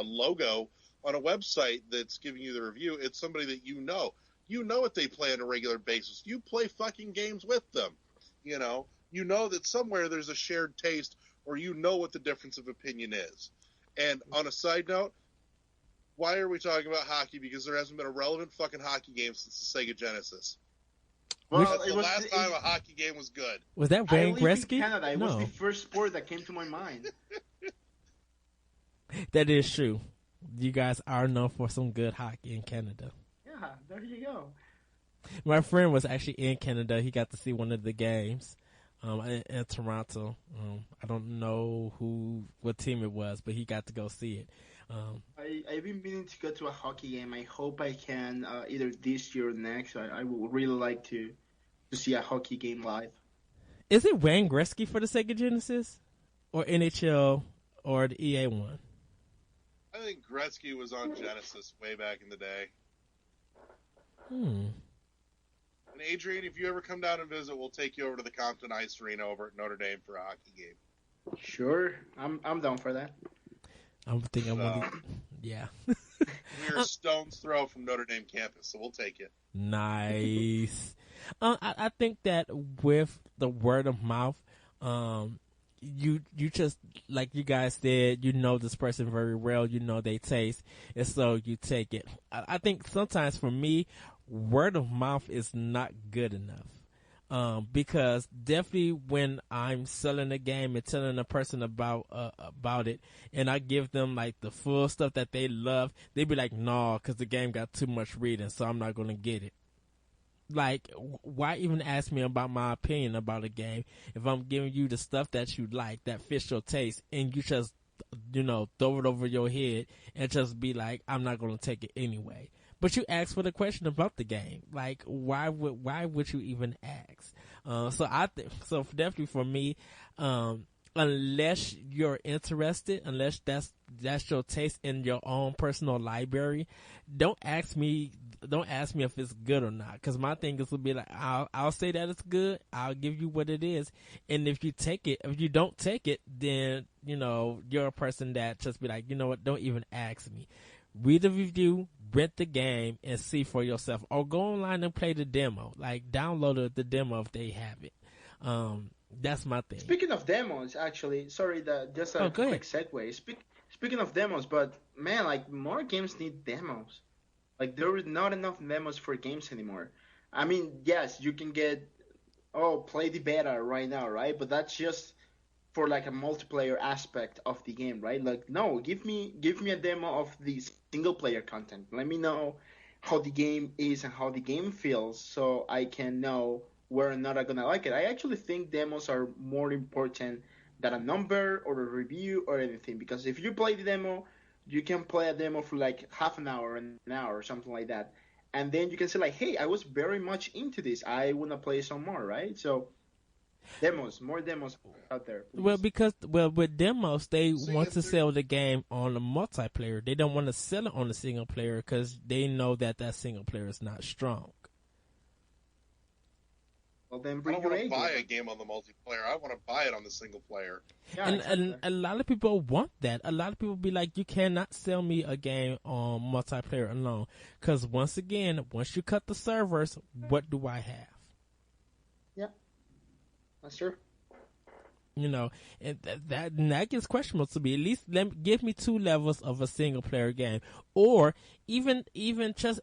logo on a website that's giving you the review. It's somebody that you know. You know what they play on a regular basis. You play fucking games with them. You know that somewhere there's a shared taste, or you know what the difference of opinion is. And on a side note, why are we talking about hockey? Because there hasn't been a relevant fucking hockey game since the Sega Genesis. Well, That's the last time a hockey game was good. Was that I Wayne live in Gretzky? Canada. It No. was the first sport that came to my mind. That is true. You guys are known for some good hockey in Canada. Yeah, there you go. My friend was actually in Canada. He got to see one of the games in Toronto. I don't know what team it was, but he got to go see it. I've been meaning to go to a hockey game. I hope I can either this year or next. I would really like to see a hockey game live. Is it Wayne Gretzky for the Sega Genesis, or NHL, or the EA one? I think Gretzky was on Genesis way back in the day. And Adrian, if you ever come down and visit, we'll take you over to the Compton Ice Arena over at Notre Dame for a hockey game. Sure, I'm down for that. I'm thinking, yeah. We're a stone's throw from Notre Dame campus, so we'll take it. Nice. I think that with the word of mouth, you just, like you guys said, you know this person very well, you know they taste, and so you take it. I think sometimes for me, word of mouth is not good enough. Because definitely when I'm selling a game and telling a person about it, and I give them like the full stuff that they love, they be like, "No, because the game got too much reading, so I'm not gonna get it." Like, why even ask me about my opinion about a game if I'm giving you the stuff that you like, that fits your taste, and you just, throw it over your head and just be like, "I'm not gonna take it anyway." But you asked for the question about the game. Like, why would you even ask? So definitely for me, unless you're interested, unless that's your taste in your own personal library, don't ask me if it's good or not. Because my thing is to be like, I'll say that it's good. I'll give you what it is, and if you don't take it, then you're a person that just be like, you know what? Don't even ask me. Read the review, rent the game, and see for yourself. Or go online and play the demo. Like, download the demo if they have it. That's my thing. Speaking of demos, actually, sorry, just a quick segue. Speaking of demos, but man, like, more games need demos. Like, there is not enough demos for games anymore. I mean, yes, you can play the beta right now, right? But that's just for like a multiplayer aspect of the game, right? Like, no, give me a demo of the single player content. Let me know how the game is and how the game feels, so I can know whether or not I'm gonna like it. I actually think demos are more important than a number or a review or anything, because if you play the demo, you can play a demo for like half an hour, an hour, or something like that, and then you can say like, hey, I was very much into this. I wanna play some more, right? So more demos out there, please. Well, with demos, they want to sell the game on the multiplayer. They don't want to sell it on the single player because they know that single player is not strong. Well, then I don't want to buy a game on the multiplayer. I want to buy it on the single player. Yeah, and a lot of people want that. A lot of people be like, you cannot sell me a game on multiplayer alone. Because once you cut the servers, what do I have? Yeah. That's true. And that gets questionable to me. At least give me 2 levels of a single player game, or even just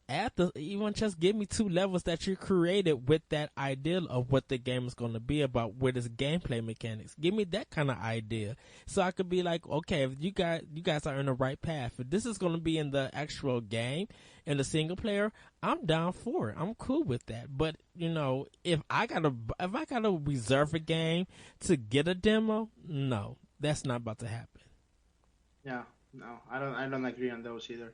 give me 2 levels that you created with that idea of what the game is going to be about, with its gameplay mechanics. Give me that kind of idea, so I could be like, okay, if you guys are in the right path. If this is going to be in the actual game, in the single player, I'm down for it. I'm cool with that. But if I gotta reserve a game to get a demo, no, that's not about to happen. Yeah, no, I don't agree on those either.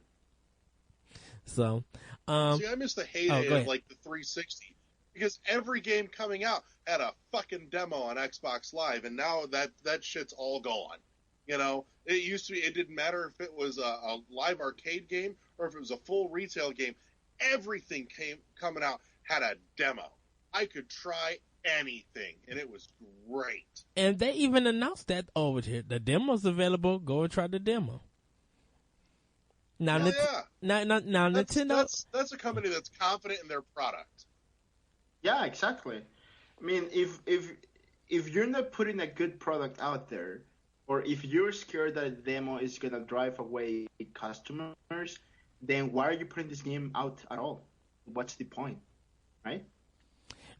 So, see, I miss the heyday of like the 360, because every game coming out had a fucking demo on Xbox Live, and now that shit's all gone. It used to be, it didn't matter if it was a live arcade game or if it was a full retail game. Everything coming out had a demo. I could try anything, and it was great. And they even announced that over here, the demo's available. Go and try the demo. Now, Nintendo. That's a company that's confident in their product. Yeah, exactly. I mean, if you're not putting a good product out there, or if you're scared that a demo is gonna drive away customers, then why are you putting this game out at all? What's the point, right?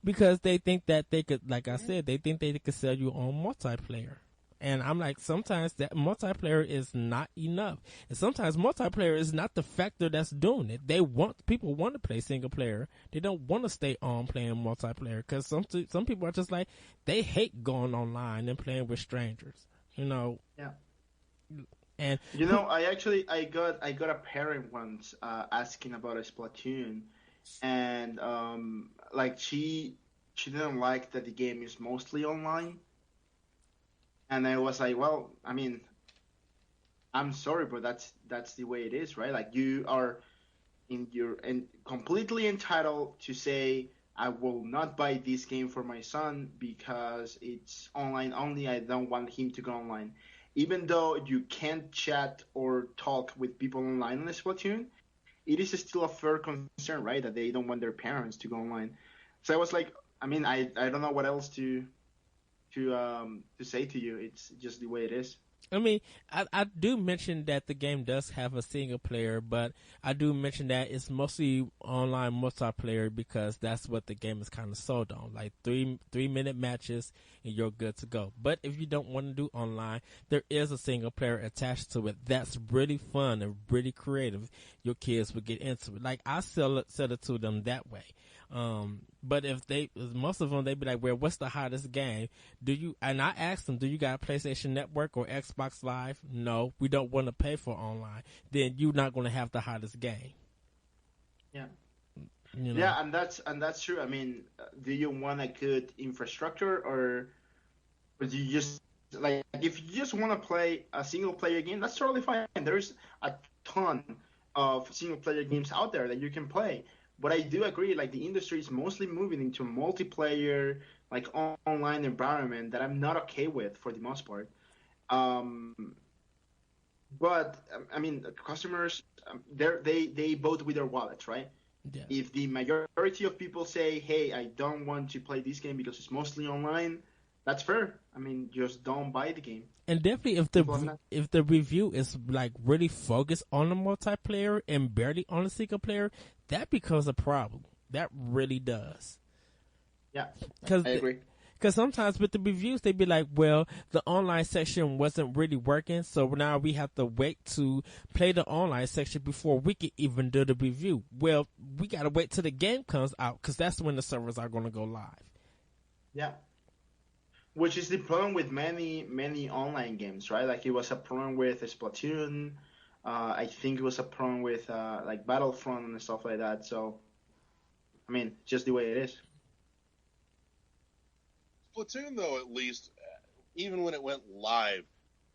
Because they think that they could, like I said, they think they could sell you on multiplayer. And I'm like, sometimes that multiplayer is not enough. And sometimes multiplayer is not the factor that's doing it. People want to play single player. They don't want to stay on playing multiplayer, because some people are just like, they hate going online and playing with strangers. Yeah. And I got a parent once asking about a Splatoon, and like she didn't like that the game is mostly online, and I was like, well, I mean, I'm sorry, but that's the way it is, right? Like, you are completely entitled to say I will not buy this game for my son because it's online only. I don't want him to go online. Even though you can't chat or talk with people online on Splatoon, it is still a fair concern, right? That they don't want their parents to go online. So I was like, I mean, I don't know what else to say to you. It's just the way it is. I mean, I do mention that the game does have a single player, but I do mention that it's mostly online multiplayer because that's what the game is kind of sold on. Like 3 minute matches and you're good to go. But if you don't want to do online, there is a single player attached to it that's really fun and really creative. Your kids would get into it. Like I sell it to them that way. But if most of them, they be like, well, what's the hottest game? And I asked them, do you got a PlayStation Network or Xbox Live? No, we don't want to pay for online. Then you're not going to have the hottest game. Yeah. You know? Yeah, and that's true. I mean, do you want a good infrastructure or do you just like if you just want to play a single player game, that's totally fine. There's a ton of single player games out there that you can play. But I do agree, like the industry is mostly moving into a multiplayer, like online environment that I'm not okay with for the most part. Um, but I mean, customers, they vote with their wallets, right? Yeah. If the majority of people say, "Hey, I don't want to play this game because it's mostly online," that's fair. I mean, just don't buy the game. And definitely, if the review is like really focused on the multiplayer and barely on the single player, that becomes a problem. That really does. Yeah, Cause I agree. Because sometimes with the reviews, they be like, well, the online section wasn't really working, so now we have to wait to play the online section before we can even do the review. Well, we got to wait till the game comes out because that's when the servers are going to go live. Yeah. Which is the problem with many online games, right? Like it was a problem with Splatoon. I think it was a problem with like Battlefront and stuff like that. So, I mean, just the way it is. Splatoon, though, at least, even when it went live,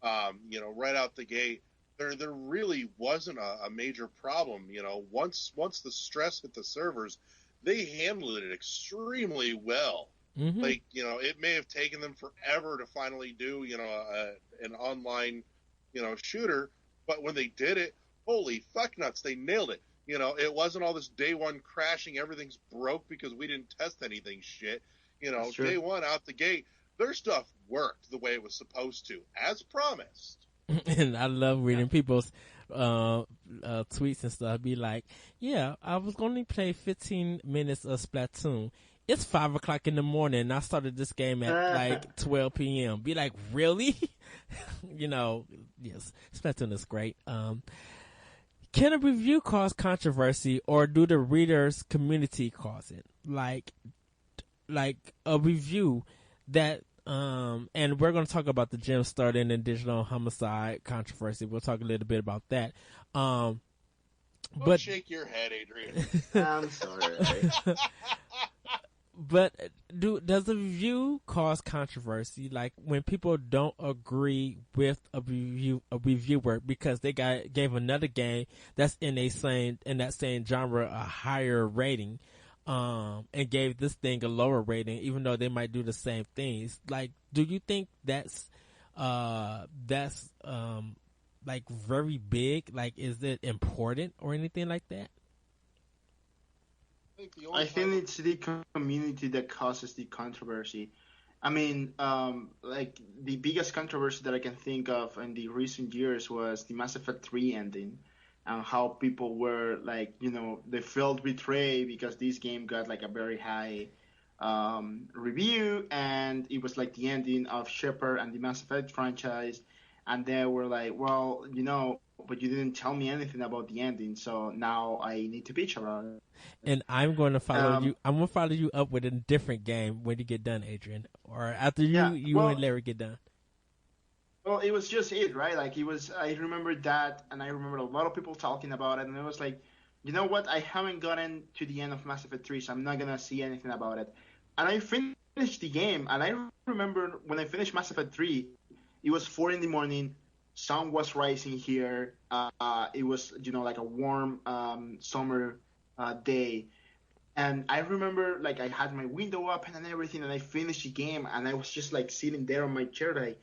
right out the gate, there really wasn't a major problem. Once the stress hit the servers, they handled it extremely well. Mm-hmm. Like, it may have taken them forever to finally do, an online, shooter, but when they did it, holy fuck nuts, they nailed it. It wasn't all this day one crashing, everything's broke because we didn't test anything shit. Day one out the gate, their stuff worked the way it was supposed to, as promised. And I love reading people's tweets and stuff. Be like, yeah, I was going to play 15 minutes of Splatoon. It's 5 o'clock in the morning, and I started this game at like 12 p.m. Be like, really? Yes, Splatoon is great. Can a review cause controversy, or do the readers' community cause it? Like a review that, and we're going to talk about the gem starting and digital homicide controversy. We'll talk a little bit about that. Don't shake your head, Adrian. I'm sorry. But does a review cause controversy? Like when people don't agree with a reviewer because they gave another game that's in that same genre a higher rating, and gave this thing a lower rating, even though they might do the same things. Like, do you think that's like very big? Like, is it important or anything like that? I think it's the community that causes the controversy. I mean, like the biggest controversy that I can think of in the recent years was the Mass Effect 3 ending, and how people were like, they felt betrayed because this game got like a very high review, and it was like the ending of Shepard and the Mass Effect franchise, and they were like, well, but you didn't tell me anything about the ending, so now I need to bitch about it. And I'm going to follow you. I'm going to follow you up with a different game when you get done, Adrian, or after you and Larry get done. Well, it was just it, right? Like it was. I remember that, and I remember a lot of people talking about it, and it was like, you know what? I haven't gotten to the end of Mass Effect 3, so I'm not gonna see anything about it. And I finished the game, and I remember when I finished Mass Effect 3, it was 4 in the morning. Sun was rising here. It was, like a warm summer day, And I remember, like, I had my window open and everything, and I finished the game, and I was just like sitting there on my chair, like,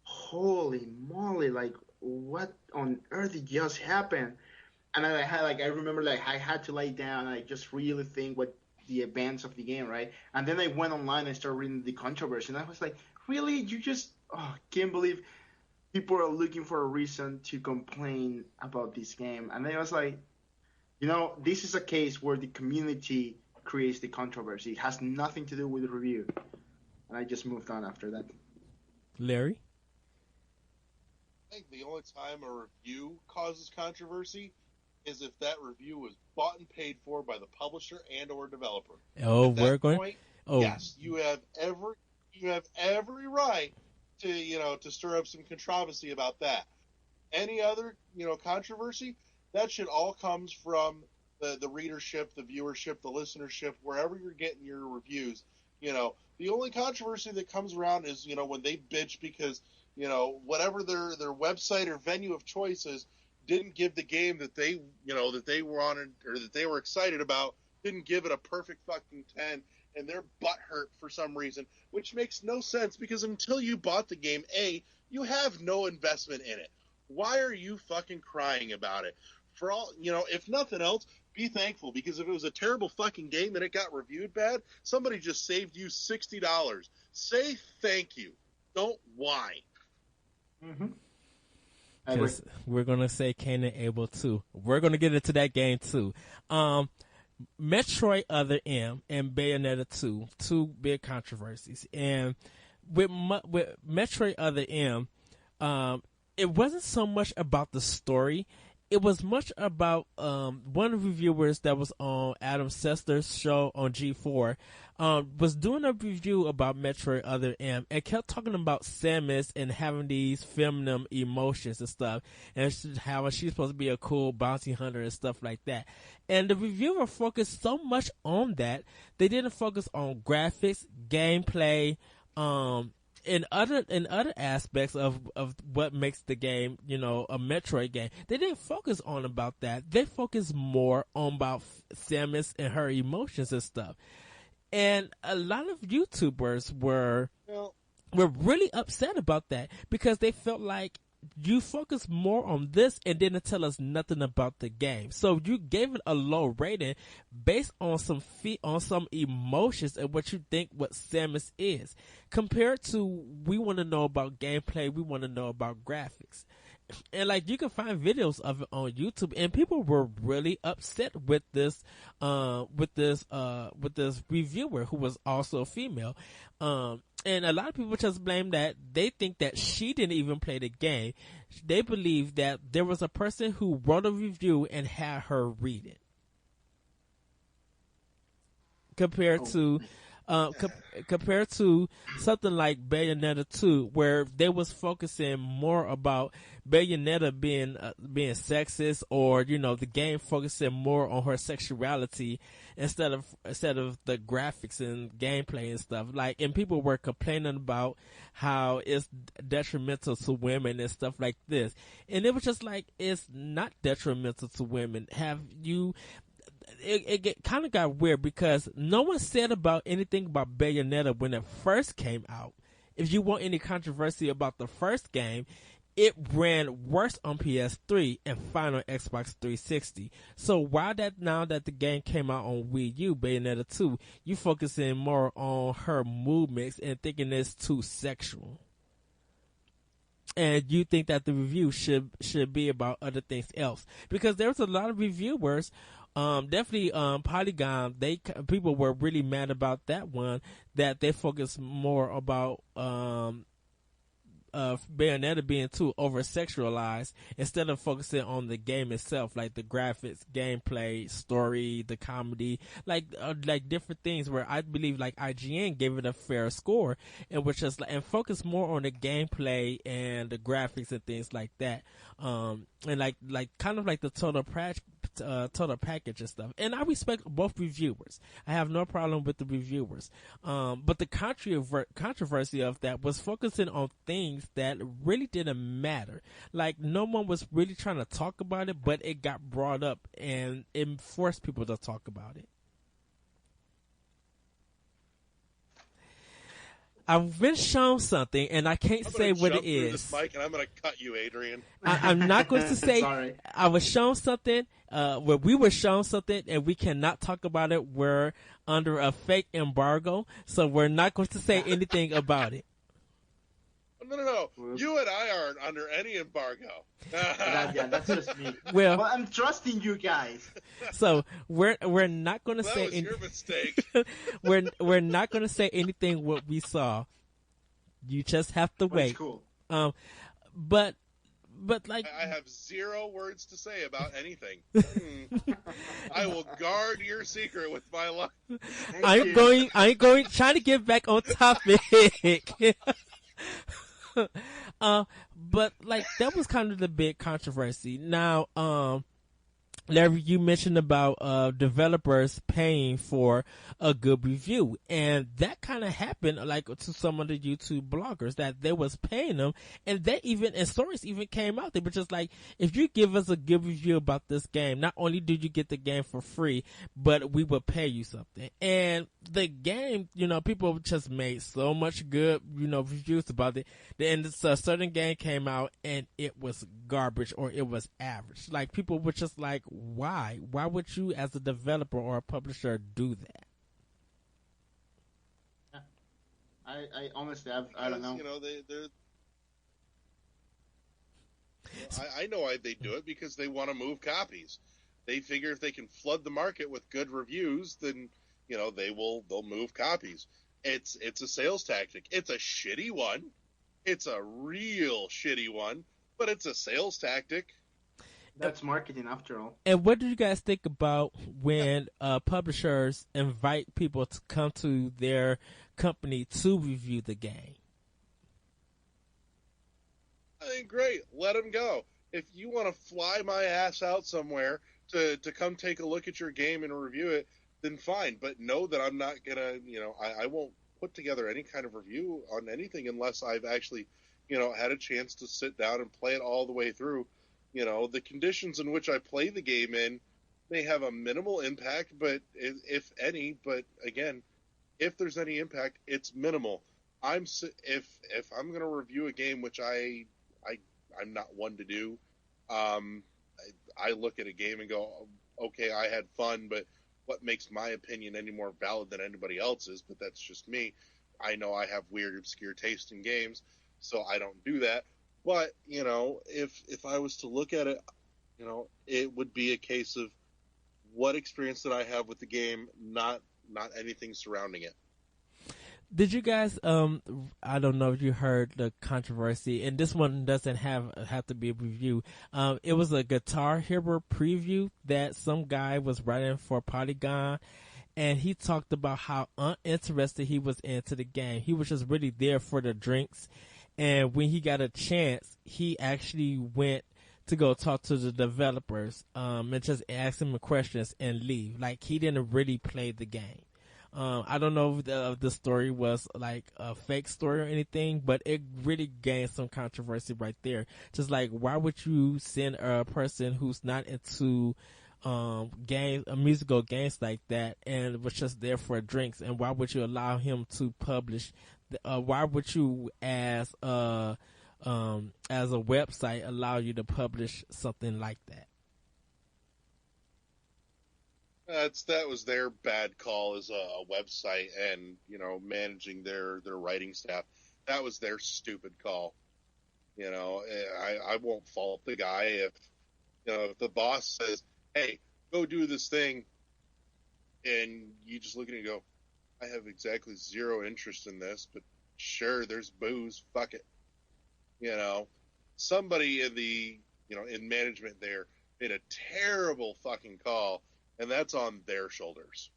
holy moly, like, what on earth did just happen? And I remember, like, I had to lay down and I just really think what the events of the game, right? And then I went online and started reading the controversy, and I was like, really? You just, can't believe people are looking for a reason to complain about this game. And I was like, this is a case where the community creates the controversy. It has nothing to do with the review. And I just moved on after that. Larry? I think the only time a review causes controversy is if that review was bought and paid for by the publisher and or developer. Oh, At that we're going. point, Oh, yes, you have every right to stir up some controversy about that. Any other controversy, that shit all comes from the readership, the viewership, the listenership, wherever you're getting your reviews. The only controversy that comes around is when they bitch because whatever their website or venue of choice is didn't give the game that they wanted or that they were excited about, didn't give it a perfect fucking 10, and they're butthurt for some reason, which makes no sense because until you bought the game, you have no investment in it. Why are you fucking crying about it? For all, if nothing else, be thankful, because if it was a terrible fucking game and it got reviewed bad, somebody just saved you $60. Say thank you. Don't whine. Mm-hmm. Because we're going to say Cain and Abel too. We're going to get into that game too. Metroid Other M and Bayonetta 2, two big controversies. And with Metroid Other M, it wasn't so much about the story. It was much about one of the reviewers that was on Adam Sessler's show on G4 was doing a review about Metroid Other M and kept talking about Samus and having these feminine emotions and stuff, and how she's supposed to be a cool bounty hunter and stuff like that. And the reviewer focused so much on that, they didn't focus on graphics, gameplay, in other aspects of what makes the game, a Metroid game. They didn't focus on about that. They focused more on about Samus and her emotions and stuff. And a lot of YouTubers were really upset about that because they felt like you focus more on this and didn't tell us nothing about the game. So you gave it a low rating based on some emotions and what you think what Samus is, compared to we want to know about gameplay, we want to know about graphics. And like you can find videos of it on YouTube, and people were really upset with this reviewer who was also female. And a lot of people just blame that. They think that she didn't even play the game. They believe that there was a person who wrote a review and had her read it. Compared to something like Bayonetta 2, where they was focusing more about Bayonetta being sexist, or the game focusing more on her sexuality instead of the graphics and gameplay and stuff. Like, and people were complaining about how it's detrimental to women and stuff like this, and it was just like, it's not detrimental to women. It kind of got weird because no one said about anything about Bayonetta when it first came out. If you want any controversy about the first game, it ran worse on PS3 and fine on Xbox 360. So why that now that the game came out on Wii U, Bayonetta 2, you focusing more on her movements and thinking it's too sexual? And you think that the review should be about other things else? Because there's a lot of reviewers, definitely Polygon, people were really mad about that one, that they focused more about Bayonetta being too over sexualized instead of focusing on the game itself, like the graphics, gameplay, story, the comedy, like different things. Where I believe like IGN gave it a fair score, and which is and focus more on the gameplay and the graphics and things like that. And like kind of like the total package and stuff. And I respect both reviewers. I have no problem with the reviewers. But the controversy of that was focusing on things that really didn't matter. Like, no one was really trying to talk about it, but it got brought up and it forced people to talk about it. I've been shown something, and I can't I'm say gonna what jump it through is. this mic, and I'm gonna cut you, Adrian. I'm not going to say. Sorry. I was shown something where we were shown something, and we cannot talk about it. We're under a fake embargo, so we're not going to say anything about it. No. You and I aren't under any embargo. That's just me. Well, I'm trusting you guys. So we're not going to That say was your mistake. we're not going to say anything what we saw. You just have to Well, wait. it's cool. But like I have 0 words to say about anything. I will guard your secret with my life. I'm going trying to get back on topic. But like that was kind of the big controversy. Now, Larry, you mentioned about developers paying for a good review, and that kind of happened like to some of the YouTube bloggers that they was paying them, and stories even came out. They were just like, if you give us a good review about this game, not only do you get the game for free, but we will pay you something. And the game, people just made so much good, reviews about it. And a certain game came out and it was garbage or it was average. Like people were just like, why? Why would you, as a developer or a publisher, do that? I honestly, I don't know. I know why they do it, because they want to move copies. They figure if they can flood the market with good reviews, then they'll move copies. It's a sales tactic. It's a shitty one. It's a real shitty one, but it's a sales tactic. That's marketing after all. And what do you guys think about when publishers invite people to come to their company to review the game? I think great. Let them go. If you want to fly my ass out somewhere to come take a look at your game and review it, then fine. But know that I'm not going to, I won't put together any kind of review on anything unless I've actually, had a chance to sit down and play it all the way through. The conditions in which I play the game in may have a minimal impact, but if any, but again, if there's any impact, it's minimal. If I'm going to review a game, which I'm not one to do, I look at a game and go, okay, I had fun, but what makes my opinion any more valid than anybody else's? But that's just me. I know I have weird, obscure taste in games, so I don't do that. But, if I was to look at it, it would be a case of what experience did I have with the game, not anything surrounding it. Did you guys, I don't know if you heard the controversy, and this one doesn't have to be a review. It was a Guitar Hero preview that some guy was writing for Polygon, and he talked about how uninterested he was into the game. He was just really there for the drinks. And when he got a chance, he actually went to go talk to the developers and just ask them questions and leave. Like, he didn't really play the game. I don't know if the story was like a fake story or anything, but it really gained some controversy right there. Just like, why would you send a person who's not into musical games like that and was just there for drinks, and why would you allow him to publish? Why would you, as a website, allow you to publish something like that? That was their bad call as a website, and managing their writing staff. That was their stupid call. I won't fault the guy if the boss says, "Hey, go do this thing," and you just look at it and go, I have exactly zero interest in this, but sure, there's booze. Fuck it. Somebody in the, in management there made a terrible fucking call, and that's on their shoulders,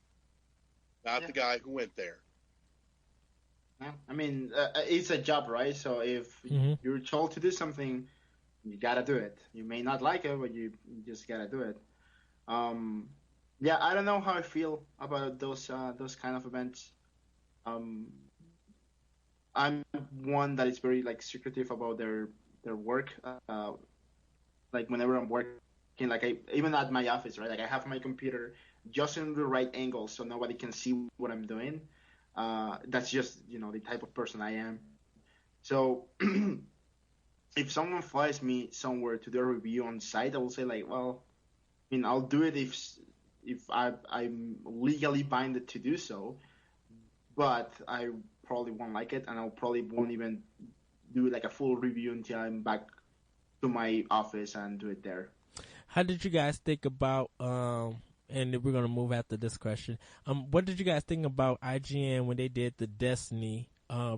not the guy who went there. I mean, it's a job, right? So if you're told to do something, you gotta do it. You may not like it, but you just gotta do it. Yeah, I don't know how I feel about those kind of events. I'm one that is very secretive about their work. Like whenever I'm working, even at my office, right? Like I have my computer just in the right angle so nobody can see what I'm doing. That's just the type of person I am. So if someone flies me somewhere to do a review on site, I will say like, well, I mean, I'll do it if I'm legally binded to do so, but I probably won't like it, and I'll probably won't even do like a full review until I'm back to my office and do it there. How did you guys think about and we're gonna move after this question. What did you guys think about IGN when they did the Destiny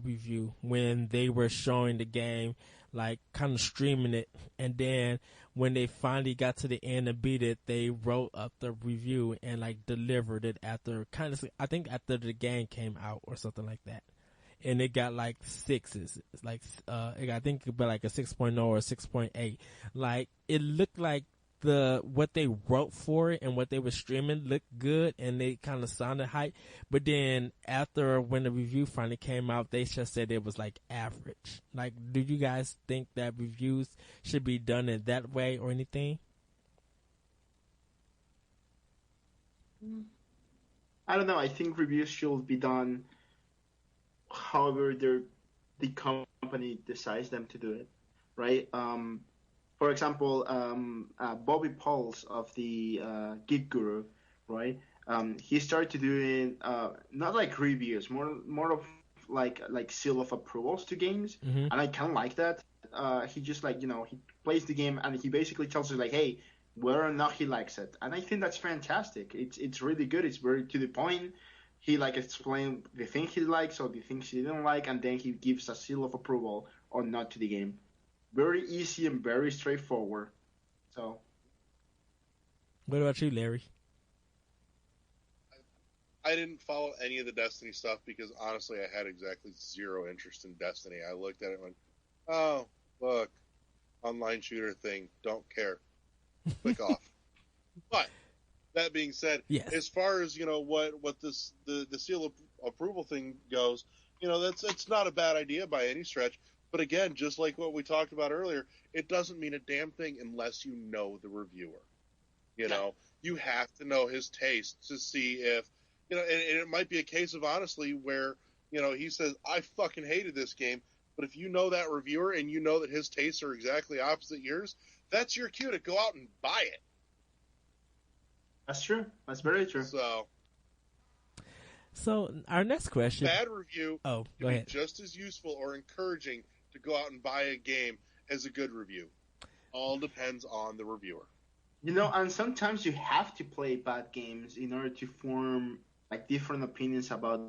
review, when they were showing the game, like kind of streaming it, and then when they finally got to the end and beat it, they wrote up the review and like delivered it after I think after the game came out or something like that. And it got like sixes. It's like I think it got like a 6.0 or 6.8. Like it looked like what they wrote for it and what they were streaming looked good and they kind of sounded hype. But then after when the review finally came out, they just said it was like average. Like, do you guys think that reviews should be done in that way or anything? I don't know. I think reviews should be done however the company decides them to do it, right? For example, Bobby Pauls of the Geek Guru, right? He started doing not like reviews, more of like seal of approvals to games, Mm-hmm. and I kind of like that. He just he plays the game and he basically tells us like, hey, whether or not he likes it, and I think that's fantastic. It's really good. It's very to the point. He explain the thing he likes or the things he didn't like, and then he gives a seal of approval or not to the game. Very easy and very straightforward. So, What about you, Larry? I didn't follow any of the Destiny stuff because honestly, I had exactly zero interest in Destiny. I looked at it and went, "Oh, look, online shooter thing. Don't care. Click off." But that being said, Yes. as far as what this the seal of approval thing goes, it's not a bad idea by any stretch. But again, just like what we talked about earlier, it doesn't mean a damn thing unless you know the reviewer. You have to know his taste to see if and it might be a case of honestly where he says I fucking hated this game, but if you know that reviewer and you know that his tastes are exactly opposite yours, that's your cue to go out and buy it. that's true. That's very true. So our next question. Bad review Oh, go can ahead. be just as useful or encouraging to go out and buy a game as a good review. All depends on the reviewer. And sometimes you have to play bad games in order to form different opinions about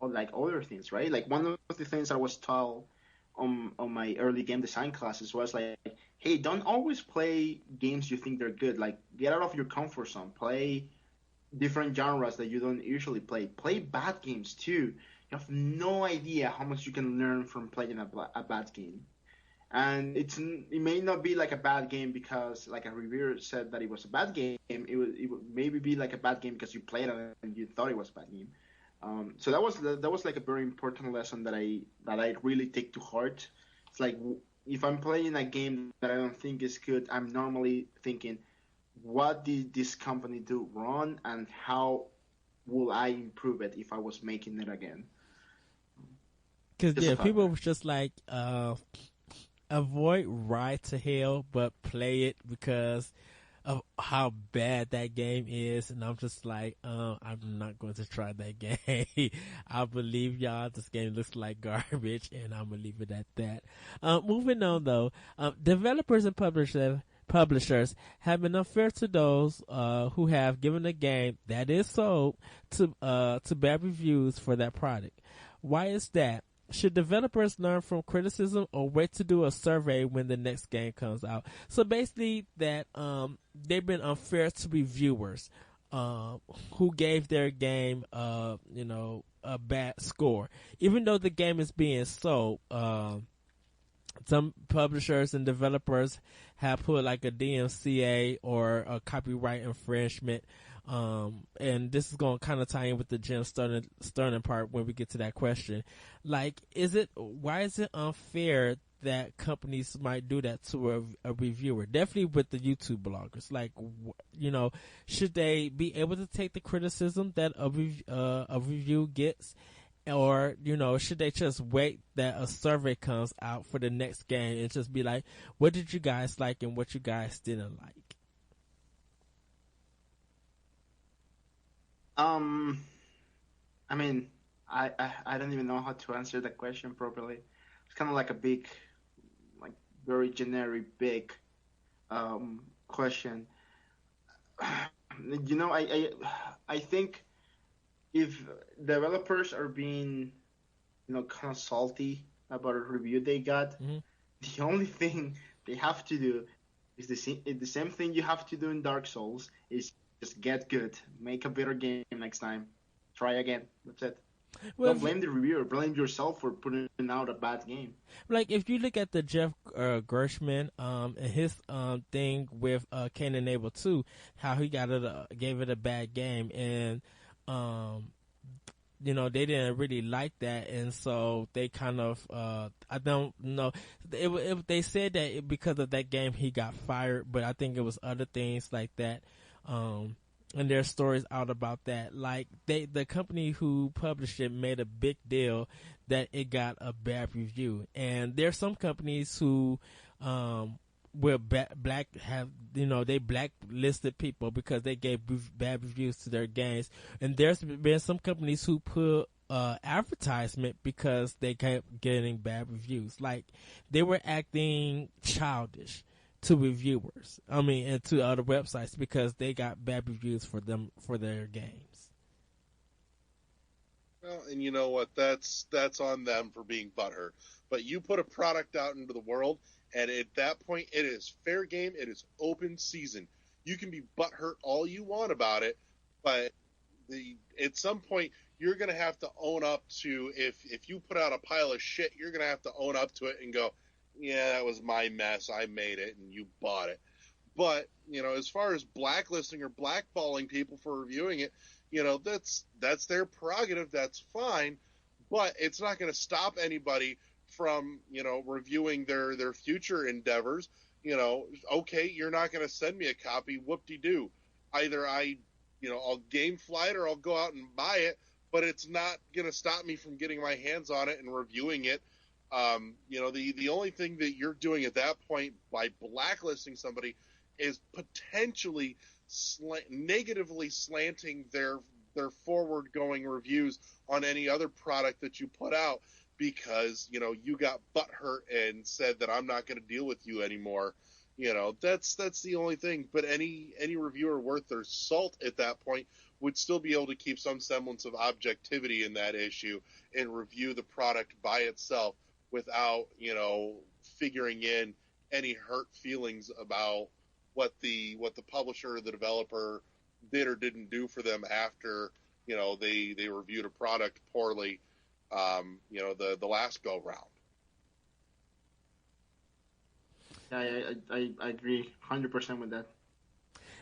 other things, right? Like one of the things I was taught on my early game design classes was like, hey, don't always play games you think they're good. Like, get out of your comfort zone. Play different genres that you don't usually play. Play bad games too. You have no idea how much you can learn from playing a bad game. And it may not be like a bad game because like a reviewer said that it was a bad game. It would maybe be like a bad game because you played it and you thought it was a bad game. So that was like a very important lesson that I really take to heart. It's like if I'm playing a game that I don't think is good, I'm normally thinking, what did this company do wrong, and how will I improve it if I was making it again? Because people was just like, avoid Ride to Hell, but play it because of how bad that game is. And I'm just like, I'm not going to try that game. I believe y'all, this game looks like garbage, and I'm going to leave it at that. Moving on, though, developers and publishers have been unfair to those who have given a game that is sold to bad reviews for that product. Why is that? Should developers learn from criticism or wait to do a survey when the next game comes out? So basically that they've been unfair to reviewers who gave their game a bad score. Even though the game is being sold, some publishers and developers have put like a DMCA or a copyright infringement. And this is going to kind of tie in with the Jim Sterling part when we get to that question. Like, why is it unfair that companies might do that to a reviewer. Definitely with the YouTube bloggers. Like, should they be able to take the criticism that a review gets? Or, should they just wait that a survey comes out for the next game and just be like, what did you guys like and what you guys didn't like? I mean, I don't even know how to answer that question properly. It's kind of like a big, like very generic, big question. I think if developers are being, kind of salty about a review they got, Mm-hmm. the only thing they have to do is the same thing you have to do in Dark Souls, is just get good, make a better game next time, try again. That's it. Well, Don't blame the reviewer, blame yourself for putting out a bad game. like if you look at the Jeff Gershman and his thing with Cain and Abel 2, how he gave it a bad game, and they didn't really like that, and so they kind of I don't know. They said that because of that game he got fired, but I think it was other things like that. And there's stories out about that. Like the company who published it made a big deal that it got a bad review, and there's some companies who where they blacklisted people because they gave bad reviews to their games, and there's been some companies who put advertisement because they kept getting bad reviews. Like they were acting childish to reviewers. I mean, and to other websites because they got bad reviews for their games. Well, and you know what? That's on them for being butthurt. But you put a product out into the world, and at that point, it is fair game. It is open season. You can be butthurt all you want about it, but at some point, you're going to have to own up to, if you put out a pile of shit, you're going to have to own up to it and go, yeah, that was my mess. I made it, and you bought it. But, as far as blacklisting or blackballing people for reviewing it, that's their prerogative. That's fine. But it's not going to stop anybody from, reviewing their future endeavors. Okay, you're not going to send me a copy. Whoop-de-doo. Either I'll game fly it or I'll go out and buy it, but it's not going to stop me from getting my hands on it and reviewing it. The only thing that you're doing at that point by blacklisting somebody is potentially negatively slanting their forward-going reviews on any other product that you put out because, you got butthurt and said that I'm not going to deal with you anymore. That's the only thing. But any reviewer worth their salt at that point would still be able to keep some semblance of objectivity in that issue and review the product by itself without, figuring in any hurt feelings about what the publisher or the developer did or didn't do for them after, they reviewed a product poorly, the last go round. Yeah, I agree 100% with that.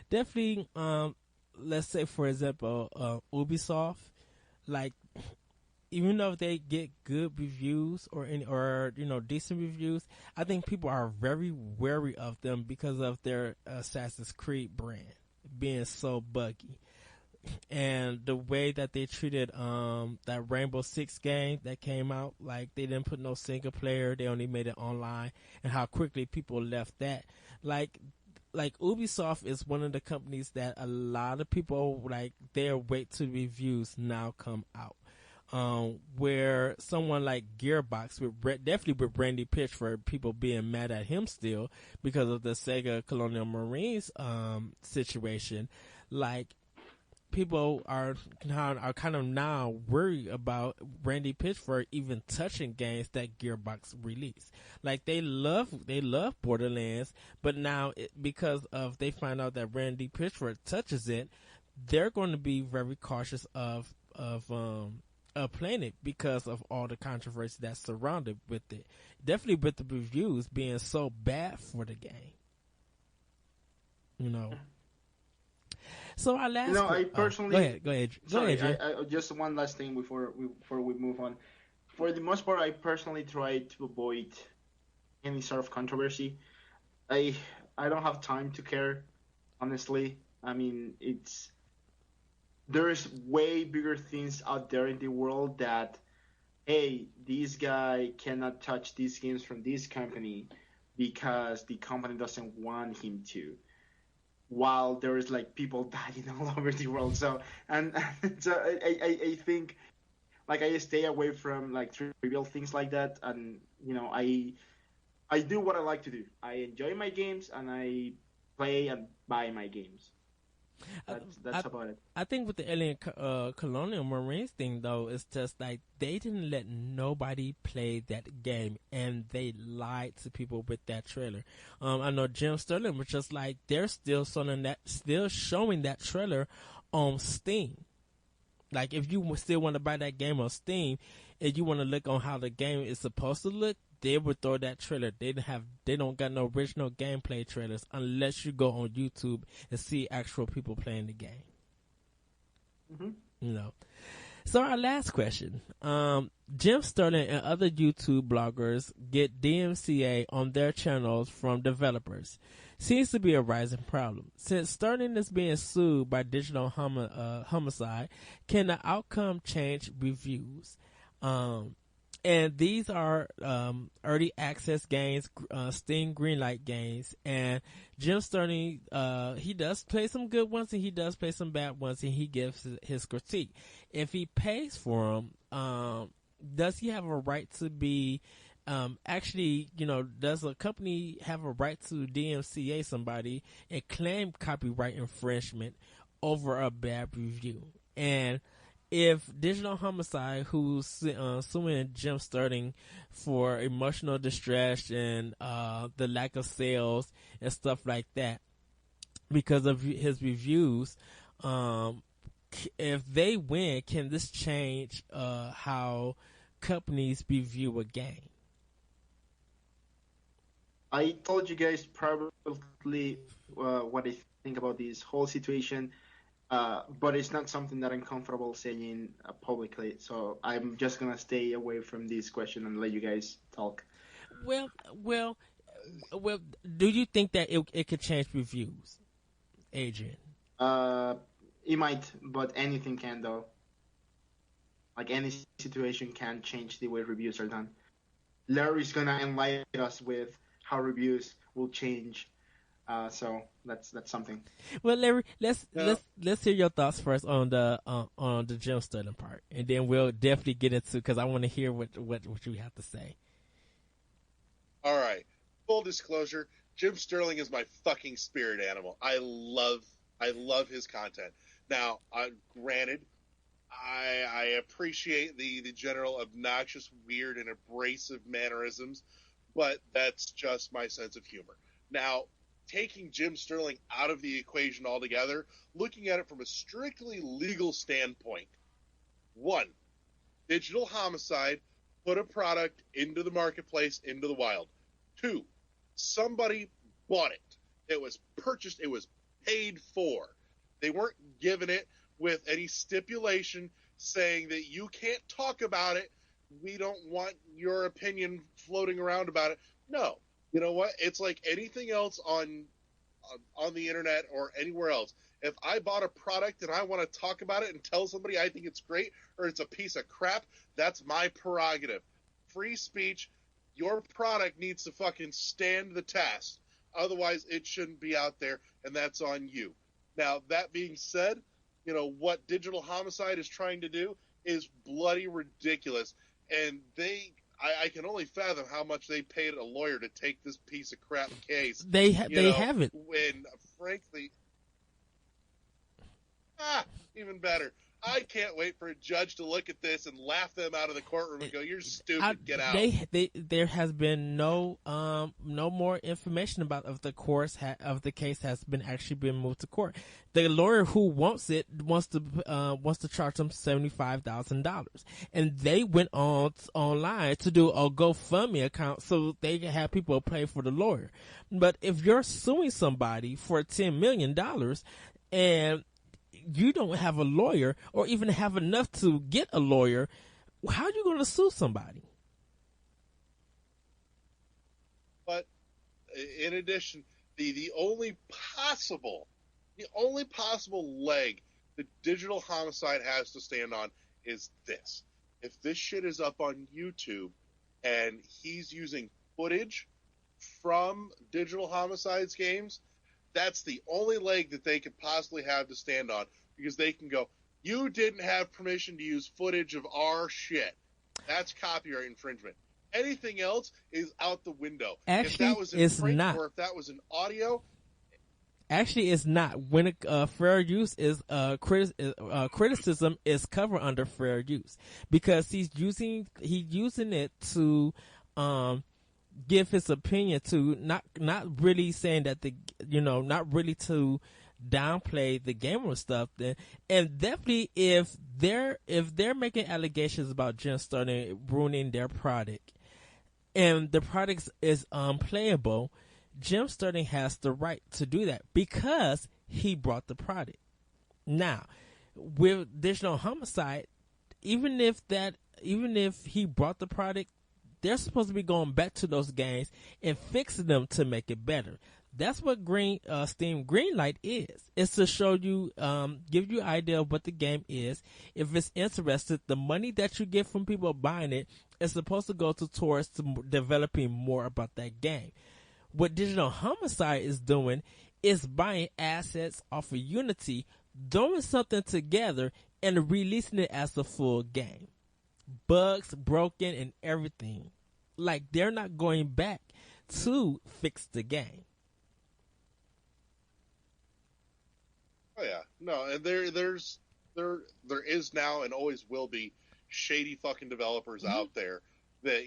Definitely, let's say for example, Ubisoft, like even though they get good reviews or decent reviews, I think people are very wary of them because of their Assassin's Creed brand being so buggy, and the way that they treated that Rainbow Six game that came out. Like they didn't put no single player, they only made it online, and how quickly people left that. Like Ubisoft is one of the companies that a lot of people they'll wait till reviews now come out. Where someone like Gearbox, definitely with Randy Pitchford, people being mad at him still because of the Sega Colonial Marines situation. Like people are kind of now worried about Randy Pitchford even touching games that Gearbox released. Like they love Borderlands, but now because of they find out that Randy Pitchford touches it, they're going to be very cautious of playing it because of all the controversy that's surrounded with it. Definitely with the reviews being so bad for the game. So our last. I personally. Go ahead. Sorry, I just one last thing before we move on. For the most part, I personally try to avoid any sort of controversy. I I don't have time to care, honestly. I mean, there's way bigger things out there in the world that, hey, this guy cannot touch these games from this company because the company doesn't want him to. While there is like people dying all over the world, and so I think like I stay away from like trivial things like that, and I do what I like to do. I enjoy my games and I play and buy my games. I, That's about it. I think with the Alien Colonial Marines thing though, it's just like they didn't let nobody play that game, and they lied to people with that trailer. I know Jim Sterling was just like they're still showing that trailer on Steam. Like if you still want to buy that game on Steam, and you want to look on how the game is supposed to look, they would throw that trailer. They don't got no original gameplay trailers unless you go on YouTube and see actual people playing the game. Mm-hmm. You know. So our last question: Jim Sterling and other YouTube bloggers get DMCA on their channels from developers. Seems to be a rising problem. Since Sterling is being sued by Digital Homicide, can the outcome change reviews? And these are early access games, Steam Greenlight games, and Jim Sterling, he does play some good ones and he does play some bad ones, and he gives his critique. If he pays for them, does he have a right to be actually, does a company have a right to DMCA somebody and claim copyright infringement over a bad review? And if Digital Homicide, who's suing Jim Sterling for emotional distress and the lack of sales and stuff like that because of his reviews, if they win, can this change how companies review a game? I told you guys probably what I think about this whole situation. But it's not something that I'm comfortable saying publicly. So I'm just gonna stay away from this question and let you guys talk. Well. Do you think that it could change reviews, Adrian? Uh, it might, but anything can though. Like any situation can change the way reviews are done. Larry's gonna enlighten us with how reviews will change. So that's something. Well, Larry, let's hear your thoughts first on the Jim Sterling part, and then we'll definitely get into, because I want to hear what you have to say. All right. Full disclosure: Jim Sterling is my fucking spirit animal. I love his content. Now, granted, I appreciate the general obnoxious, weird, and abrasive mannerisms, but that's just my sense of humor. Now, taking Jim Sterling out of the equation altogether, looking at it from a strictly legal standpoint. One, Digital Homicide put a product into the marketplace, into the wild. Two, somebody bought it. It was purchased. It was paid for. They weren't given it with any stipulation saying that you can't talk about it. We don't want your opinion floating around about it. No. You know what? It's like anything else on the internet or anywhere else. If I bought a product and I want to talk about it and tell somebody I think it's great or it's a piece of crap, that's my prerogative. Free speech. Your product needs to fucking stand the test. Otherwise, it shouldn't be out there, and that's on you. Now, that being said, what Digital Homicide is trying to do is bloody ridiculous. And I can only fathom how much they paid a lawyer to take this piece of crap case. They haven't. When, frankly, even better. I can't wait for a judge to look at this and laugh them out of the courtroom and go, "You're stupid. Get out." There has been no more information about if the case has been moved to court. The lawyer who wants to charge them $75,000, and they went online to do a GoFundMe account so they can have people pay for the lawyer. But if you're suing somebody for $10 million and you don't have a lawyer or even have enough to get a lawyer, how are you going to sue somebody? in addition, the only possible leg that Digital Homicide has to stand on is this. If this shit is up on YouTube and he's using footage from Digital Homicide's games, that's the only leg that they could possibly have to stand on, because they can go, you didn't have permission to use footage of our shit. That's copyright infringement. Anything else is out the window. Actually, if that was in it's print not. or if that was in audio. Actually, it's not. When fair use is criticism is covered under fair use, because he's using it to give his opinion, to not really saying that not really to downplay the gamer stuff. And definitely if they're making allegations about Jim Sterling ruining their product, and the product is unplayable, Jim Sterling has the right to do that because he brought the product. Now, with Digital Homicide, even if he brought the product, they're supposed to be going back to those games and fixing them to make it better. That's what Steam Greenlight is. It's to show you, give you an idea of what the game is. If it's interested, the money that you get from people buying it is supposed to go towards developing more about that game. What Digital Homicide is doing is buying assets off of Unity, doing something together, and releasing it as a full game. Bugs, broken, and everything. Like, they're not going back to fix the game. Oh yeah, no, and there is now and always will be shady fucking developers out there that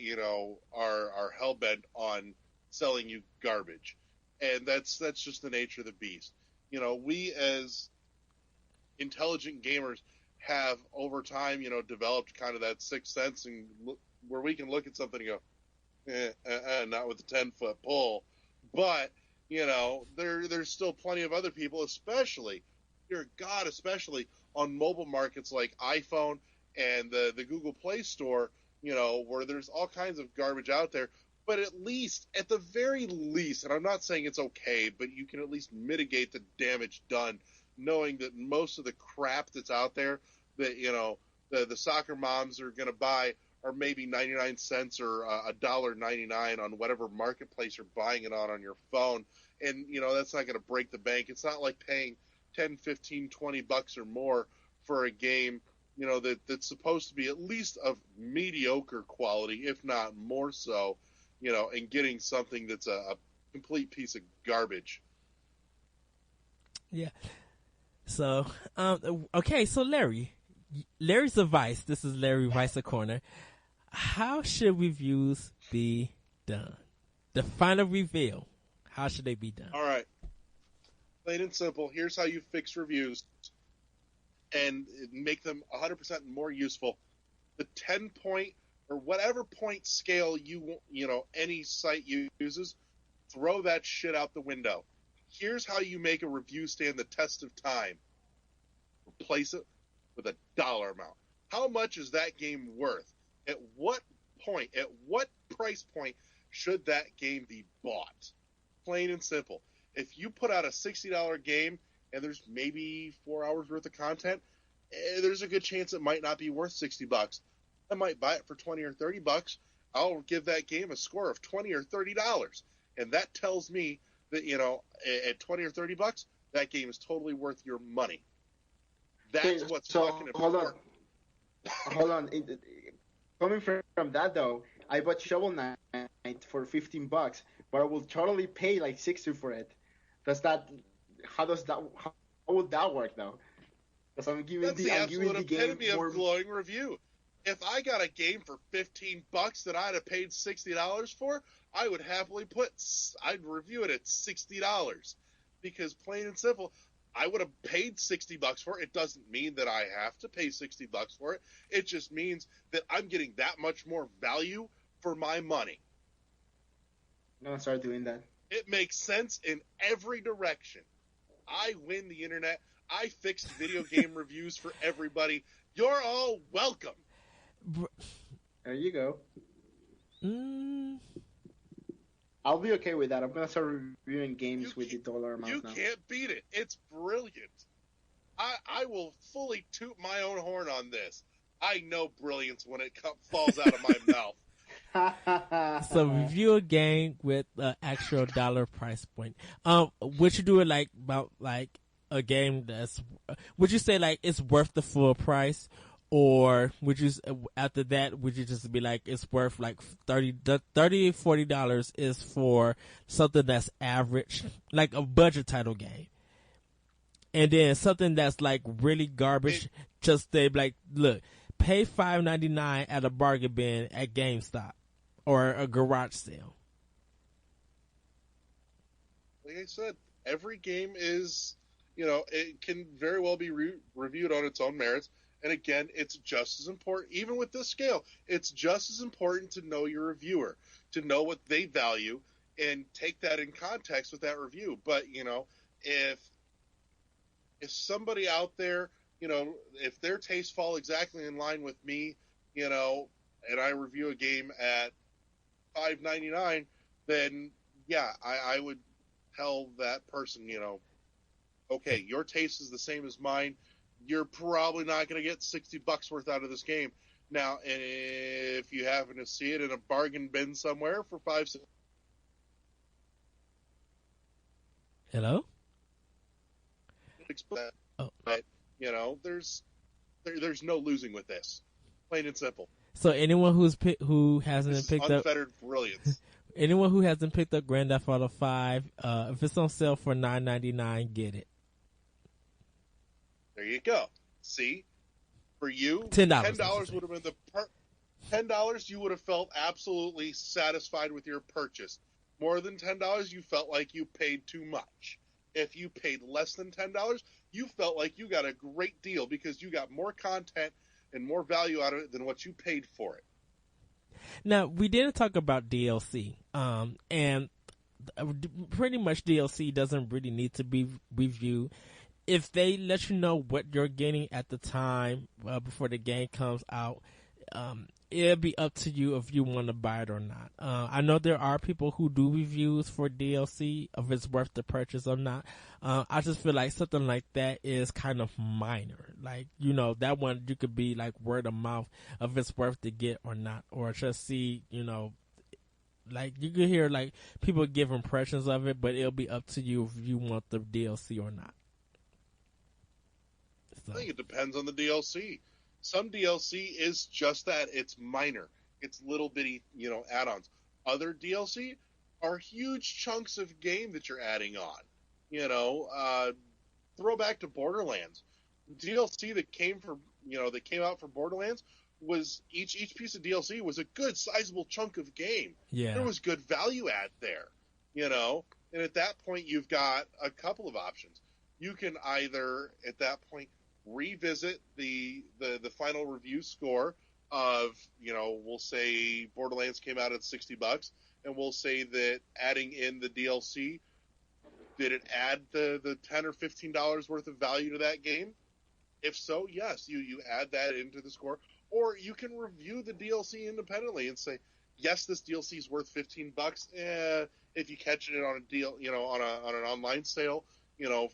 are hell bent on selling you garbage, and that's just the nature of the beast. We as intelligent gamers have over time, developed kind of that sixth sense, and where we can look at something and go, not with the 10-foot pole, but there's still plenty of other people, especially on mobile markets like iPhone and the Google Play Store, where there's all kinds of garbage out there. But at the very least, and I'm not saying it's okay, but you can at least mitigate the damage done, knowing that most of the crap that's out there that, the soccer moms are going to buy are maybe 99 cents or $1.99 on whatever marketplace you're buying it on your phone. And, that's not going to break the bank. It's not like paying 10, 15, 20 bucks or more for a game, that's supposed to be at least of mediocre quality, if not more so, and getting something that's a complete piece of garbage. Yeah. So, okay, so Larry's advice. This is Larry Vice Corner. How should reviews be done? The final reveal. How should they be done? All right. Plain and simple. Here's how you fix reviews and make them 100% more useful. The 10-point or whatever point scale any site uses, throw that shit out the window. Here's how you make a review stand the test of time. Replace it with a dollar amount. How much is that game worth? At what price point should that game be bought? Plain and simple. If you put out a $60 game and there's maybe 4 hours worth of content, there's a good chance it might not be worth $60. I might buy it for 20 or 30 bucks. I'll give that game a score of $20 or $30. And that tells me that, at 20 or 30 bucks, that game is totally worth your money. That's what's fucking important. Hold on. Coming from that though, I bought Shovel Knight for 15 bucks, but I will totally pay like 60 for it. How would that work though? Because I'm giving the game more of glowing review. If I got a game for 15 bucks that I'd have paid $60 for, I would happily I'd review it at $60, because plain and simple, I would have paid 60 bucks for it. It doesn't mean that I have to pay 60 bucks for it. It just means that I'm getting that much more value for my money. I'm gonna start doing that. It makes sense in every direction. I win the internet. I fixed video game reviews for everybody. You're all welcome. There you go. I'll be okay with that. I'm gonna start reviewing games You with the dollar amount You now. can't beat it. It's brilliant. I will fully toot my own horn on this. I know brilliance when it falls out of my mouth. So review a game with an actual dollar price point. Would you do it like about like a game that's? Would you say like it's worth the full price, or would you after that would you just be like it's worth like $40 is for something that's average, like a budget title game, and then something that's like really garbage, just they like look pay $5.99 at a bargain bin at GameStop or a garage sale. Like I said, every game is, it can very well be reviewed on its own merits. And again, it's just as important, even with this scale, it's just as important to know your reviewer, to know what they value, and take that in context with that review. But, if somebody out there, if their tastes fall exactly in line with me, and I review a game at $5.99, then yeah, I would tell that person, okay, your taste is the same as mine. You're probably not going to get $60 worth out of this game. Now, and if you happen to see it in a bargain bin somewhere for 5 cents. Hello? Oh. But, there's no losing with this. Plain and simple. So anyone who hasn't picked up unfettered brilliance. Anyone who hasn't picked up Grand Theft Auto 5, if it's on sale for $9.99, get it. There you go. See, for you, $10 would have been $10. You would have felt absolutely satisfied with your purchase. More than $10, you felt like you paid too much. If you paid less than $10, you felt like you got a great deal because you got more content and more value out of it than what you paid for it. Now, we didn't talk about DLC, and pretty much DLC doesn't really need to be reviewed. If they let you know what you're getting at the time before the game comes out, it'll be up to you if you want to buy it or not. I know there are people who do reviews for DLC, if it's worth the purchase or not. I just feel like something like that is kind of minor. Like, that one you could be like word of mouth if it's worth to get or not. Or just see, like you could hear like people give impressions of it, but it'll be up to you if you want the DLC or not. I think it depends on the DLC. Some DLC is just that. It's minor. It's little bitty, add-ons. Other DLC are huge chunks of game that you're adding on. Throw back to Borderlands. DLC that came out for Borderlands was each piece of DLC was a good sizable chunk of game. Yeah. There was good value add there, and at that point you've got a couple of options. You can either at that point revisit the final review score of, we'll say Borderlands came out at $60, and we'll say that adding in the DLC, did it add the $10 or $15 worth of value to that game? If so, yes, you add that into the score, or you can review the DLC independently and say, yes, this DLC is worth $15. If you catch it on a deal, on an online sale,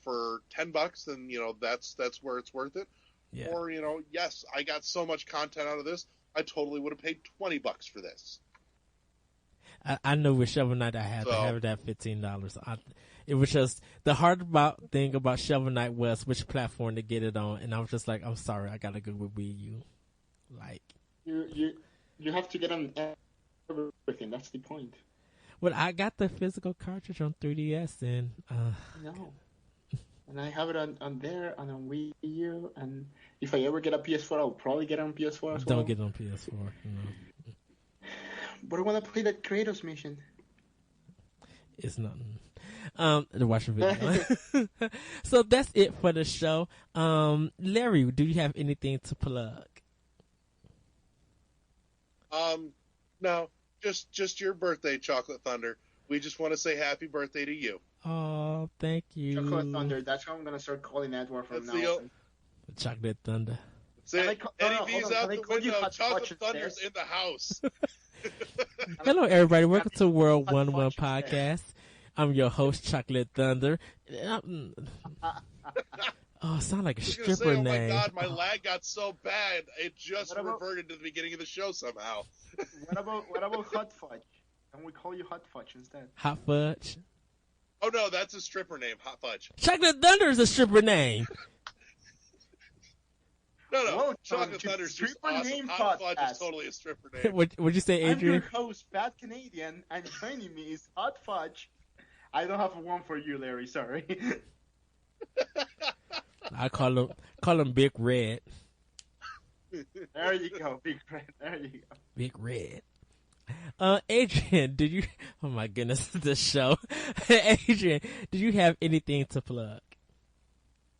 for $10, then, that's where it's worth it. Yeah. Or, yes, I got so much content out of this, I totally would have paid $20 for this. I know with Shovel Knight I had to have that $15. It was just the hard thing about Shovel Knight was which platform to get it on, and I was just like, I'm sorry, I gotta go with Wii U. Like you have to get on everything. That's the point. Well, I got the physical cartridge on 3DS, and no. And I have it on there and on Wii U, and if I ever get a PS4, I'll probably get it on PS4 as well. Don't get it on PS4, no. But I want to play that Kratos mission. It's nothing. To watch a video. So that's it for the show. Larry, do you have anything to plug? No, just your birthday, Chocolate Thunder. We just want to say happy birthday to you. Oh, thank you. Chocolate Thunder. That's how I'm going to start calling Edward from now on. Chocolate Thunder. Eddie V's out the window. Chocolate Thunder's in the house. Hello, everybody. Welcome to World Hot 1-1 fudge instead. Podcast. I'm your host, Chocolate Thunder. Oh, sound like a I was gonna stripper say, oh my name. god, my lag got so bad, it just What about- reverted to the beginning of the show somehow. What about hot fudge? Can we call you hot fudge instead? Hot Fudge. Oh no, that's a stripper name, Hot Fudge. Chocolate Thunder is a stripper name. No, Welcome Chocolate to Thunder's just Stripper awesome. Name Hot Fudge Podcast. is totally a stripper name. What'd you say, I'm your Adrian? host, Bad Canadian, and joining me is Hot Fudge. I don't have one for you, Larry. Sorry. I call him Big Red. There you go, Big Red. There you go. Big Red. Adrian, did you? Oh my goodness, this show. Adrian, did you have anything to plug?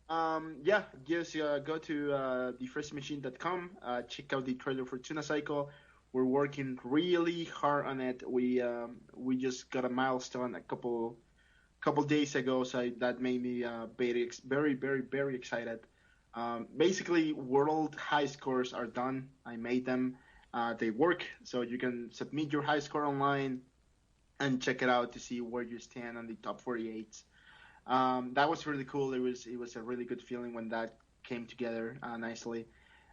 Yeah, just go to thefirstmachine.com. Check out the trailer for Tuna Cycle. We're working really hard on it. We just got a milestone a couple days ago, so that made me very excited. Basically, world high scores are done. I made them. They work, so you can submit your high score online and check it out to see where you stand on the top 48. That was really cool. It was a really good feeling when that came together nicely.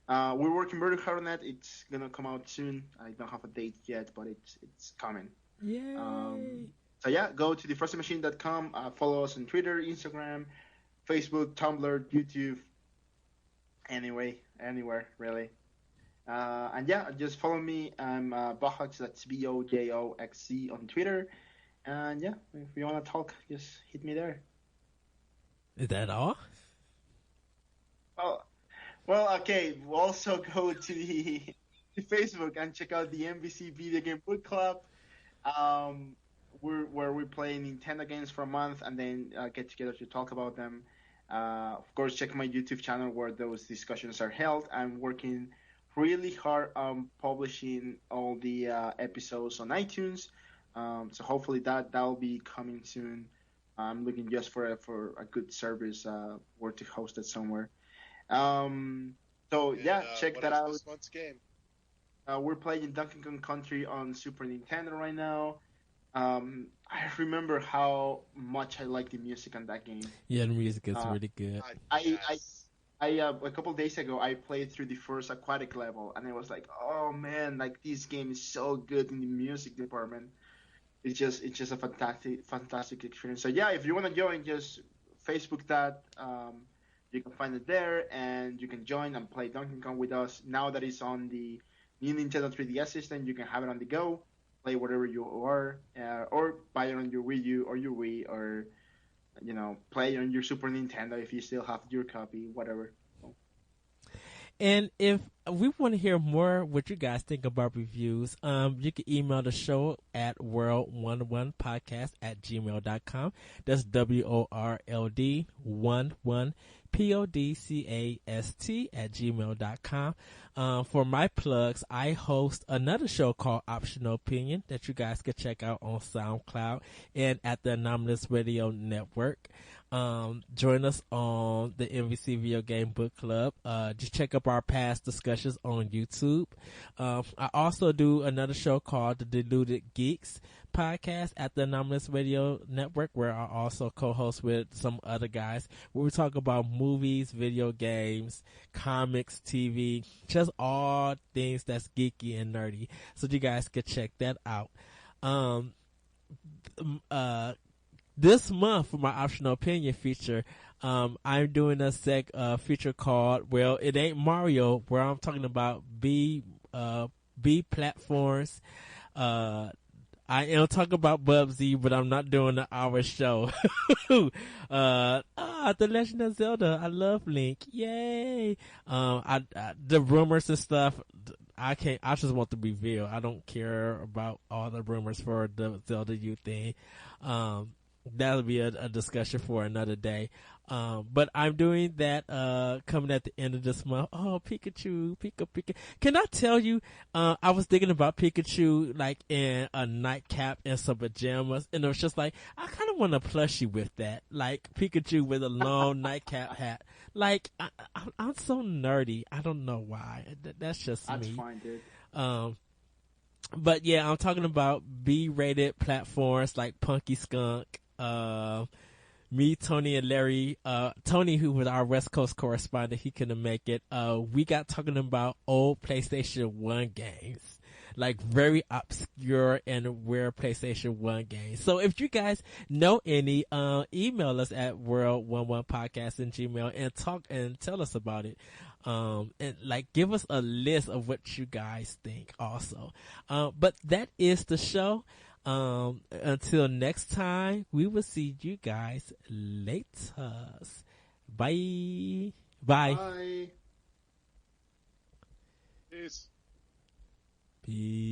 We're working very hard on that. It's gonna come out soon. I don't have a date yet, but it's coming. Yay! So yeah, go to thefirstmachine.com. Follow us on Twitter, Instagram, Facebook, Tumblr, YouTube. Anywhere really. And yeah, just follow me. I'm Bojox. That's BOJOXC on Twitter. And yeah, if you want to talk, just hit me there. Is that all? Well, okay. We'll also go to the Facebook and check out the MVC Video Game Book Club, where we play Nintendo games for a month and then get together to talk about them. Of course, check my YouTube channel where those discussions are held. I'm working really hard on publishing all the episodes on iTunes. So hopefully that'll be coming soon. I'm looking just for a good service where to host it somewhere. So yeah, check that out. This month's game? We're playing Donkey Kong Country on Super Nintendo right now. I remember how much I like the music on that game. Yeah, the music is really good. I a couple days ago I played through the first aquatic level and I was like, oh man, like this game is so good in the music department. It's just a fantastic experience. So yeah, if you want to join, just Facebook that. You can find it there, and you can join and play Donkey Kong with us. Now that it's on the new Nintendo 3DS system, you can have it on the go, play wherever you are, or buy it on your Wii U or your Wii, or play on your Super Nintendo if you still have your copy, whatever. And if we want to hear more what you guys think about reviews, you can email the show at world11podcast@gmail.com. That's WORLD 11 podcast@gmail.com. For my plugs, I host another show called Optional Opinion that you guys can check out on SoundCloud and at the Anomalous Radio Network. Join us on the MVC Video Game Book Club. Just check up our past discussions on YouTube. I also do another show called The Deluded Geeks podcast at the Anomalous Radio Network, where I also co-host with some other guys, where we talk about movies, video games, comics, TV, just all things that's geeky and nerdy. So you guys can check that out. This month for my Optional Opinion feature, I'm doing a feature called, well, it ain't Mario, where I'm talking about B platforms. I am talking about Bubsy, but I'm not doing the hour show. The Legend of Zelda. I love Link. Yay. The rumors and stuff, I just want the reveal. I don't care about all the rumors for the Zelda U thing. That'll be a discussion for another day. But I'm doing that, coming at the end of this month. Oh, Pikachu. Can I tell you, I was thinking about Pikachu, like, in a nightcap and some pajamas, and it was just like, I kind of want a plushie with that. Like, Pikachu with a long nightcap hat. Like, I'm so nerdy. I don't know why. That's just That's me. fine, dude. But yeah, I'm talking about B-rated platforms like Punky Skunk, me, Tony, and Larry. Tony, who was our West Coast correspondent, he couldn't make it. We got talking about old PlayStation 1 games. Like very obscure and rare PlayStation 1 games. So if you guys know any, email us at world11podcast@gmail and talk and tell us about it. And like give us a list of what you guys think also. But that is the show. Until next time, we will see you guys later. Bye. Bye. Bye. Peace. Peace.